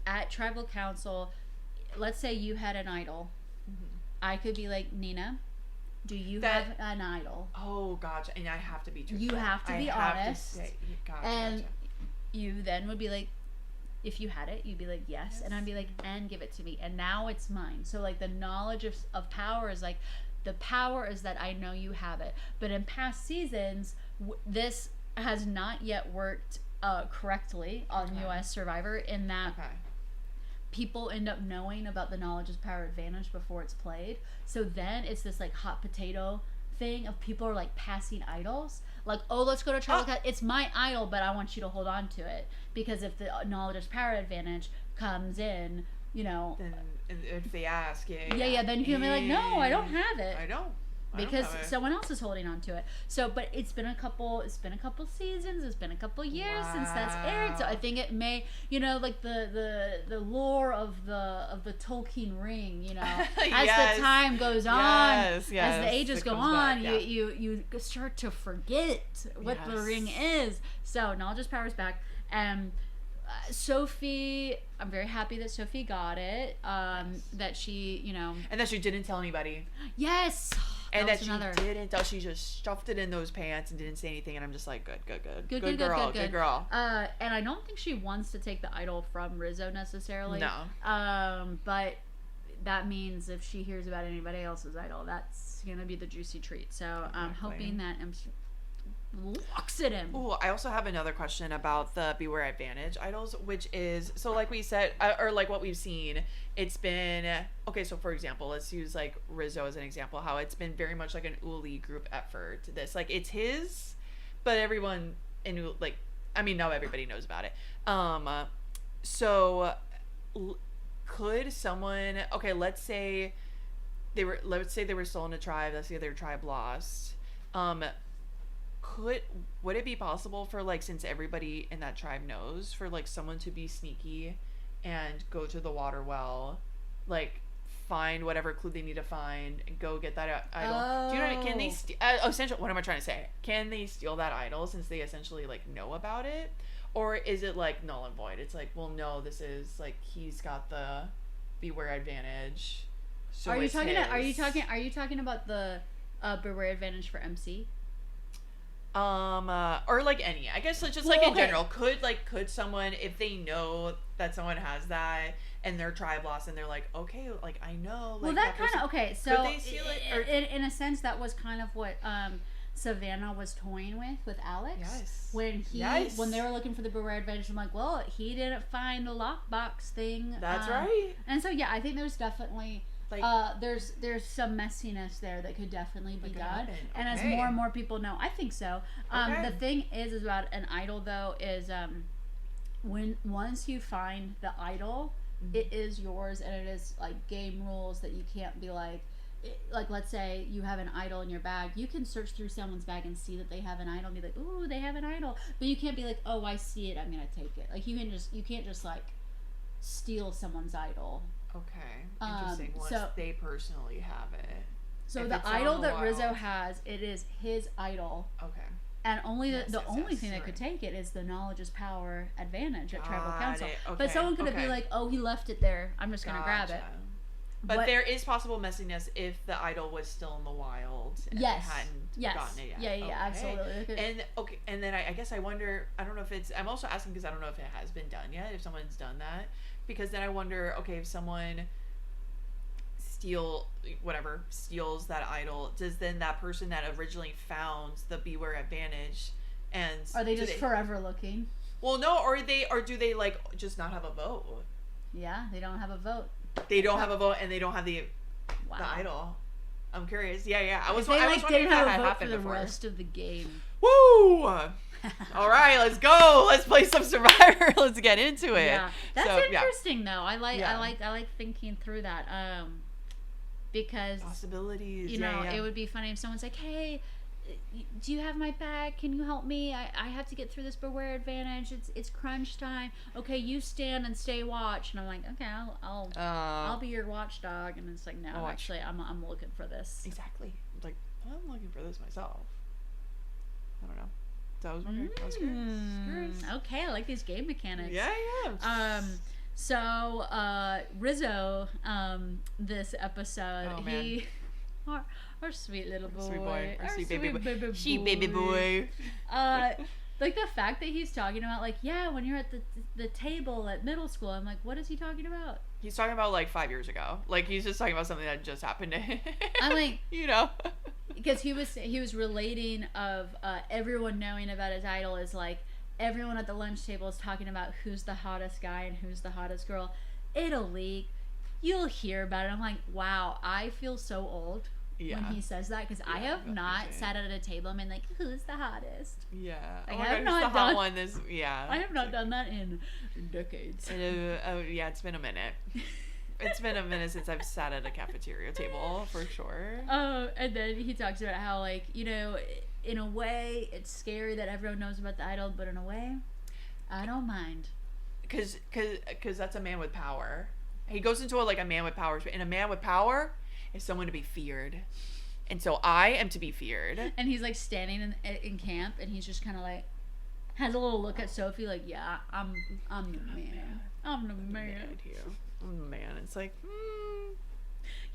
at tribal council, let's say you had an idol. I could be like, Nina, Do you have an idol? Oh, gotcha. And I have to be truthful. You have to be honest. Gotcha, and you then would be like, if you had it, you'd be like, yes. And I'd be like, and give it to me. And now it's mine. So, like, the knowledge of power is like, the power is that I know you have it. But in past seasons, this has not yet worked correctly on US Survivor, in that people end up knowing about the knowledge is power advantage before it's played. So then it's this, like, hot potato thing of people are, like, passing idols. Like, oh, let's go to tribal it's my idol, but I want you to hold on to it, because if the knowledge is power advantage comes in, you know, then if they ask, then you can be like, no, I don't have it. I don't. Because someone else is holding on to it. So, but it's been a couple seasons, it's been a couple years since that's aired. So I think it may, you know, like the lore of the Tolkien ring, you know, as the time goes on, as the ages go on, you start to forget what the ring is. So knowledge is power's back. And Sophie, I'm very happy that Sophie got it. That she, you know, and that she didn't tell anybody. Yes. And that she didn't tell. She just stuffed it in those pants and didn't say anything. And I'm just like, good girl. And I don't think she wants to take the idol from Rizo necessarily. No. But that means if she hears about anybody else's idol, that's gonna be the juicy treat. So I'm hoping that locks it in. Oh, I also have another question about the Beware Advantage idols, which is, so like we said, or like what we've seen, it's been, okay, so for example, let's use like Rizo as an example, how it's been very much like an Uli group effort. This, like, it's his, but everyone in, like, I mean, now everybody knows about it. So could someone, okay, let's say they were still in a tribe, let's say their tribe lost, would it be possible for, like, since everybody in that tribe knows, for like someone to be sneaky and go to the water well, like find whatever clue they need to find and go get that idol? Do you know what I mean? Can they essentially, what am I trying to say? Can they steal that idol since they essentially like know about it? Or is it like null and void? It's like, well, no, this is like, he's got the Beware Advantage. So are you talking about the Beware Advantage for MC? Or like any, I guess it's just like in general, could someone, if they know that someone has that and their tribe lost and they're like, okay, like, I know, like, well, that kind of, okay, so could they steal it? Or, in a sense, that was kind of what Savannah was toying with Alex. When they were looking for the Beware Advantage. I'm like, well, he didn't find the lockbox thing. That's right. And so I think there's definitely, like, there's some messiness there that could definitely be done. And as more and more people know, I think so. The thing is about an idol, though, is once you find the idol, it is yours, and it is like game rules that you can't be like, let's say you have an idol in your bag, you can search through someone's bag and see that they have an idol and be like, ooh, they have an idol, but you can't be like, oh, I see it, I'm gonna take it. Like, you can't just like steal someone's idol. Okay, interesting. Once they personally have it. So the idol that Rizo has, it is his idol. Okay. And only the only thing that could take it is the knowledge is power advantage at tribal council. Okay. But someone could be like, oh, he left it there, I'm just gonna grab it. But there is possible messiness if the idol was still in the wild and they hadn't gotten it yet. Yeah, absolutely. And then I guess I wonder, I don't know if it's, I'm also asking because I don't know if it has been done yet, if someone's done that. Because then I wonder, okay, if someone steals that idol, does then that person that originally found the Beware Advantage, and are they just forever looking? Well, no, or do they like just not have a vote? Yeah, they don't have a vote. They don't have a vote, and they don't have the idol. I'm curious. Yeah. I was wondering if that had happened for the before. Rest of the game. Woo! All right, let's go. Let's play some Survivor. Let's get into it. Yeah, that's interesting though. I like thinking through that. Because possibilities. It would be funny if someone's like, "Hey, do you have my bag? Can you help me? I have to get through this Beware Advantage. It's crunch time. Okay, you stand and stay watch." And I'm like, "Okay, I'll be your watchdog." And it's like, "No, actually, I'm looking for this." Exactly. Like, I'm looking for this myself. I don't know. So I was wondering. I was curious. Okay, I like these game mechanics. Yeah. So Rizo, this episode, Our sweet little boy. Sweet boy. Our sweet baby boy. Sweet baby boy. Like the fact that he's talking about like, yeah, when you're at the table at middle school, I'm like, what is he talking about? He's talking about like 5 years ago. Like he's just talking about something that just happened to him. I'm like, you know, because he was relating of everyone knowing about his idol is like everyone at the lunch table is talking about who's the hottest guy and who's the hottest girl. It'll leak. You'll hear about it. I'm like, wow, I feel so old when he says that because I have not sat at a table and been like, who's the hottest? Yeah. Like, oh my I have God, who's not the hot done. one? I have not done that in decades. Yeah, it's been a minute. It's been a minute since I've sat at a cafeteria table for sure. And then he talks about how like, you know, in a way it's scary that everyone knows about the idol, but in a way, I don't mind. Cause that's a man with power. He goes into it like a man with power, and a man with power is someone to be feared, and so I am to be feared. And he's like standing in camp, and he's just kind of like has a little look at Sophie, like, yeah, I'm the man. I'm the man. I'm the man. It's like,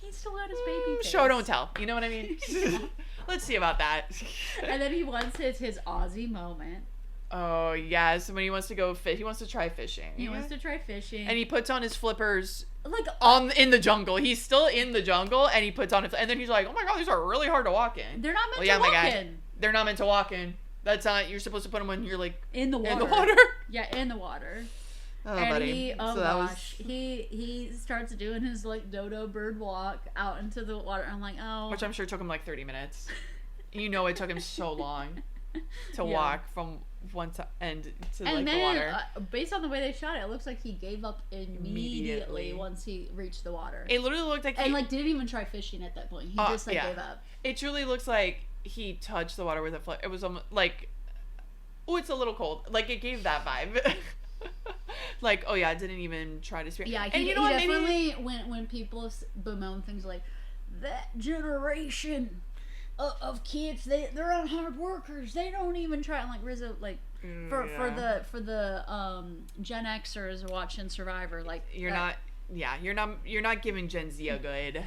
he still got his baby face. Show don't tell. You know what I mean? Let's see about that. And then he wants his Aussie moment. Oh yes, when he wants to go he wants to try fishing. And he puts on his flippers like in the jungle. He's still in the jungle, and he puts on and then he's like, "Oh my God, these are really hard to walk in." They're not meant to walk in. They're not meant to walk in. That's not. You're supposed to put them when you're like in the water. In the water. Yeah, in the water. Oh, and buddy. He starts doing his like dodo bird walk out into the water. I'm like, oh. Which I'm sure took him like 30 minutes. You know, it took him so long to walk from one end to like the water. Based on the way they shot it, it looks like he gave up immediately once he reached the water. It literally looked like like didn't even try fishing at that point. He just like gave up. It truly looks like he touched the water with a foot. It was almost like, oh, it's a little cold. Like it gave that vibe. Like, oh yeah, I didn't even try to speak. Yeah, and you know what? Definitely when people bemoan things like that generation of kids, they're not hard workers. They don't even try. I'm like, Rizo, like for the Gen Xers watching Survivor, like you're not giving Gen Z a good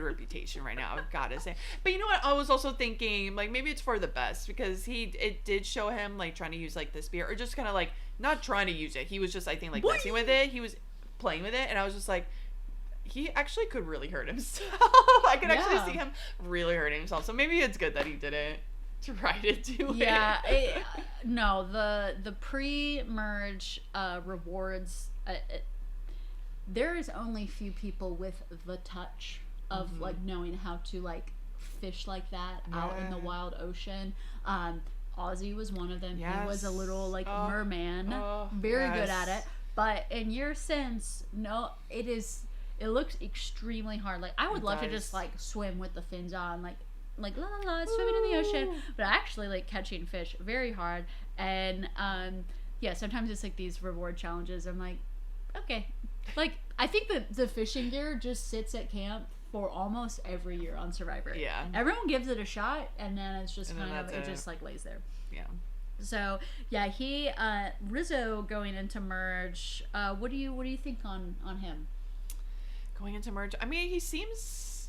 reputation right now, I've gotta say. But you know what, I was also thinking like maybe it's for the best, because it did show him like trying to use like the spear, or just kind of like not trying to use it. He was just, I think, like messing with it. He was playing with it, and I was just like, he actually could really hurt himself. I could actually see him really hurting himself. So maybe it's good that he didn't try to do it. Yeah, no, the pre-merge rewards. There is only few people with the touch of like knowing how to like fish like that out in the wild ocean. Ozzy was one of them. Yes. He was a little like merman, very good at it. But in your sense, no, it looks extremely hard. Like I would love to just like swim with the fins on, like la la la, swimming in the ocean. But actually, like catching fish, very hard. And sometimes it's like these reward challenges. I'm like, okay. Like, I think that the fishing gear just sits at camp for almost every year on Survivor. Yeah. Everyone gives it a shot, and then it's just it just, like, lays there. Yeah. So, yeah, Rizo going into merge, what do you think on him? Going into merge, I mean, he seems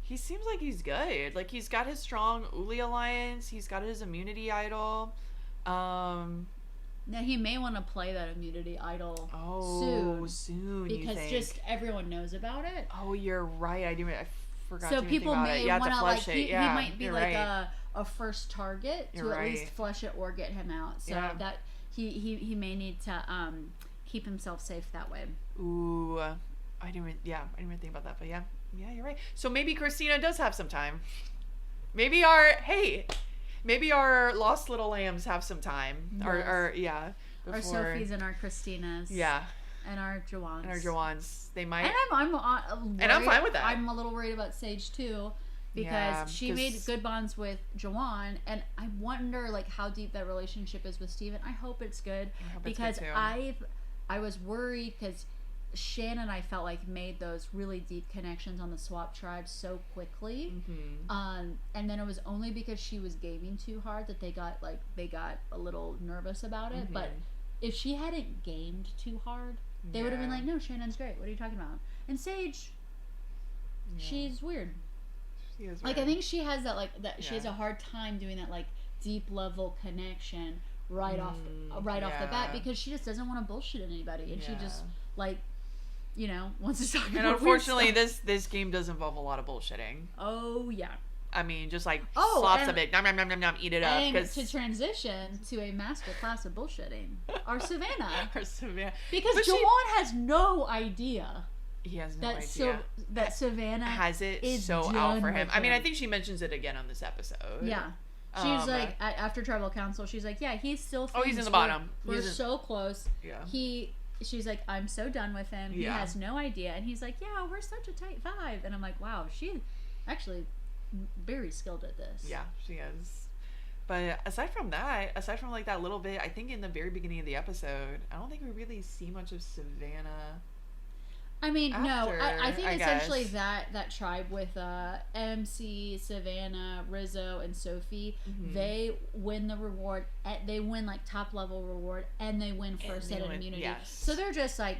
like he's good. Like, he's got his strong Uli alliance, he's got his immunity idol, Now he may want to play that immunity idol soon because just everyone knows about it. Oh, you're right. I forgot. So people may want to like he might be like a first target to at least flush it or get him out. So that he may need to keep himself safe that way. Ooh, I didn't even think about that. But yeah, you're right. So maybe Christina does have some time. Maybe our lost little lambs have some time. Yes. Our Sophies and our Christinas. Yeah. And our Jawans. They might. And I'm fine with that. I'm a little worried about Sage too, because she made good bonds with Jawan, and I wonder like how deep that relationship is with Steven. I hope it's good, because I was worried because Shannon, I felt like, made those really deep connections on the swap tribe so quickly, and then it was only because she was gaming too hard that they got a little nervous about it. But if she hadn't gamed too hard, they would have been like, no, Shannon's great, what are you talking about? And Sage She's weird. She is like weird. I think she has that like that she has Yeah. a hard time doing that like deep level connection off the bat because she just doesn't want to bullshit anybody and she just like wants to talk And about unfortunately, weird stuff. this game does involve a lot of bullshitting. Oh yeah. I mean, just like Oh, slops and- of it, nom nom nom nom nom, eat it up. And Cause to transition to a master class of bullshitting, our Savannah. Or Savannah. Because But Jawan has no idea he has no that idea. that Savannah Has it is so done out for him. with I mean, I him. think she mentions it again on this episode. Yeah. She's like, after tribal council, she's like, yeah, he's still Oh, he's in thinks the bottom. We're so close. Yeah. She's like, I'm so done with him. He Yeah. has no idea. And he's like, yeah, we're such a tight vibe. And I'm like, wow, she actually very skilled at this. Yeah, she is. But aside from like that little bit, I think in the very beginning of the episode, I don't think we really see much of Savannah. I mean, After, I think I essentially guess. that tribe with MC, Savannah, Rizo, and Sophie, Mhm. they win the reward. They win like top level reward, and they win first they set win- immunity. yes. So they're just like,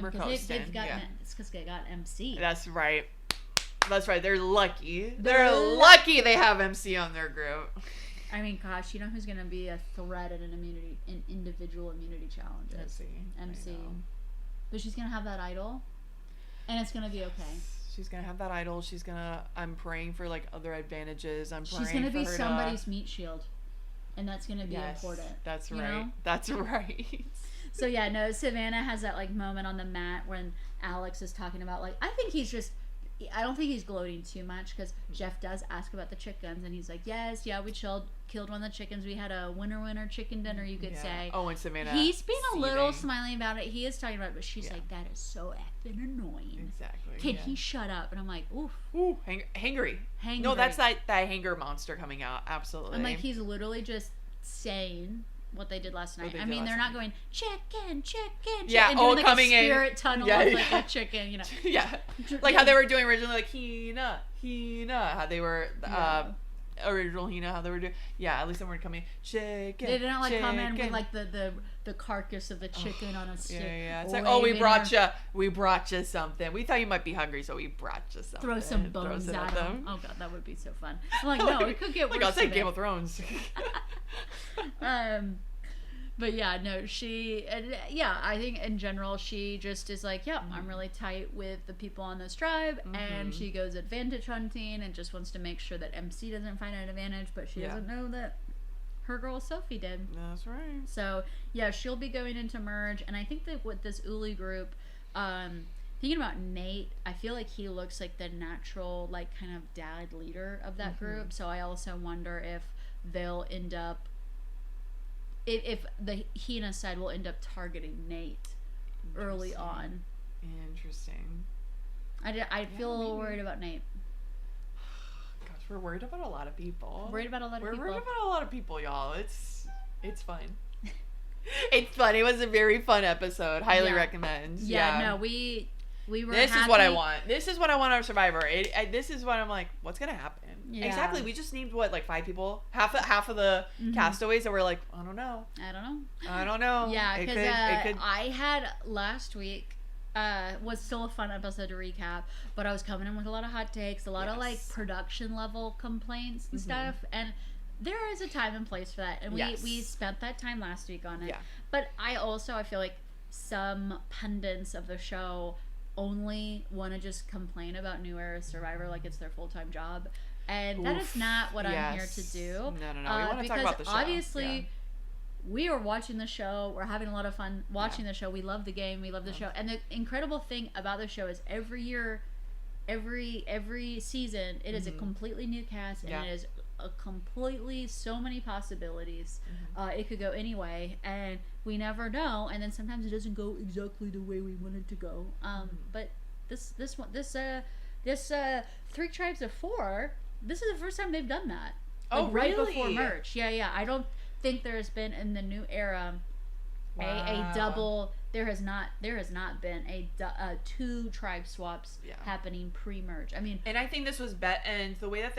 We're because coasting, they've got yeah. it's because they got MC. That's right. That's right. They're lucky. They're lucky they have MC on their group. I mean, gosh, you know who's gonna be a threat at an individual immunity challenge? MC. But she's gonna have that idol, and it's gonna be okay. She's gonna have that idol. I'm praying for like other advantages. I'm praying She's gonna for be her somebody's meat shield, and that's gonna be Yes, important. that's you right. know? That's right. So yeah, no, Savannah has that like moment on the mat when Alex is talking about like I don't think he's gloating too much because Jeff does ask about the chickens and he's like, yes, yeah, we killed one of the chickens. We had a winter chicken dinner, you could say. Oh, and Savannah. He's being a little seething. smiling about it. He is talking about it, but she's like, that is so effing annoying. Exactly. Can he shut up? And I'm like, oof. Ooh, hangry. Hangry. No, that's that hanger monster coming out. Absolutely. I'm like, he's literally just saying what they did last night. I mean, they're not going chicken, Yeah, and doing like coming a in. spirit tunnel Yeah, of like yeah. a chicken, you know. Yeah. Like how they were doing originally, like Hina. How they were, original Hina, how they were doing. Yeah, at least they weren't coming, chicken. They didn't like come in with chicken. like the carcass of the chicken on a stick. Yeah. It's like, oh, we brought you something. We thought you might be hungry, so we brought you something. Throw some bones it at them. Oh god, that would be so fun. I'm like, no, it could get worse. Like I'll say than Game it. of Thrones. But yeah, no, I think in general she just is like, yep, I'm really tight with the people on this tribe, and she goes advantage hunting and just wants to make sure that MC doesn't find an advantage, but she doesn't know that her girl Sophie did. That's right. So yeah, she'll be going into merge, and I think that with this Uli group, thinking about Nate, I feel like he looks like the natural, like kind of dad leader of that group. So I also wonder if they'll end up. If the Hina side will end up targeting Nate early on. Interesting. I feel a little worried about Nate. Gosh, we're worried about a lot of people. Worried about a lot of We're people. worried about a lot of people, y'all. It's fun. It's fun. It was a very fun episode. Highly recommend. Yeah, no, we were This happy. is what I want. This is what I want out of Survivor. This is what I'm like, what's gonna happen? Yeah. Exactly. We just named what, like 5 people? Half of the castaways that were like, I don't know. I don't know. Yeah, because I had last week was still a fun episode to recap, but I was coming in with a lot of hot takes, a lot of like production level complaints and stuff, and there is a time and place for that, and we spent that time last week on it. Yeah. But I feel like some pundits of the show only want to just complain about New Era Survivor like it's their full-time job. And that is not what I'm here to do. No. We want to talk about the show. Obviously, we are watching the show. We're having a lot of fun watching the show. We love the game. We love the show. And the incredible thing about the show is every year, every season, it is a completely new cast, and it is a completely so many possibilities. It could go any way, and we never know. And then sometimes it doesn't go exactly the way we want it to go. But this 3 tribes of 4. This is the first time they've done that. Oh, right really? before merge. Yeah. I don't think there has been in the new era a double. There has not been a 2 tribe swaps happening pre-merge. I mean, and I think this was and the way that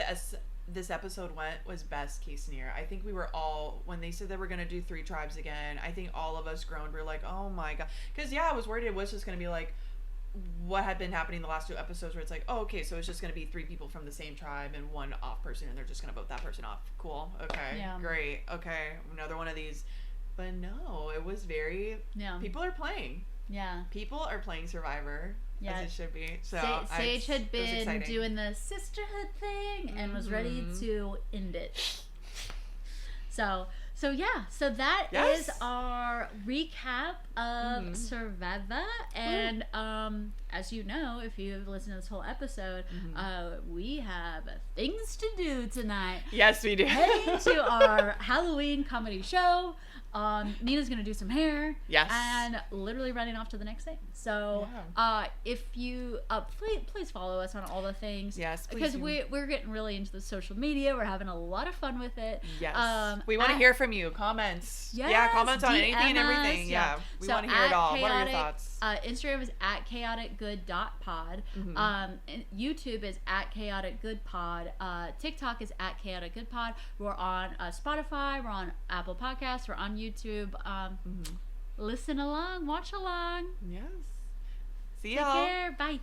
this episode went was best case scenario. I think we were all, when they said they were going to do 3 tribes again, I think all of us groaned. We were like, oh my god, because I was worried it was just going to be like what had been happening the last 2 episodes where it's like, oh, okay, so it's just going to be 3 people from the same tribe and 1 off person, and they're just going to vote that person off. Cool. Okay. Yeah. Great. Okay. Another one of these. But no, it was very, people are playing. Yeah. People are playing Survivor. Yeah. As it should be. So Sage had been doing the sisterhood thing and was ready to end it. So that is our recap of Survivor. And as you know, if you've listened to this whole episode, we have things to do tonight. Yes, we do. Heading to our Halloween comedy show. Nina's gonna do some hair. Yes. And literally running off to the next thing. So, if you please follow us on all the things. Yes, because we're getting really into the social media. We're having a lot of fun with it. Yes. We want to hear from you. Comments. Yes, yeah, comments on anything and us, everything. Yeah. We want to hear it all. What are your thoughts? Instagram is at chaoticgood.pod. YouTube is at chaoticgoodpod. TikTok is at chaoticgoodpod. We're on Spotify. We're on Apple Podcasts. We're on YouTube. Listen along. Watch along. Yes. See y'all. y'all. Take care. Bye.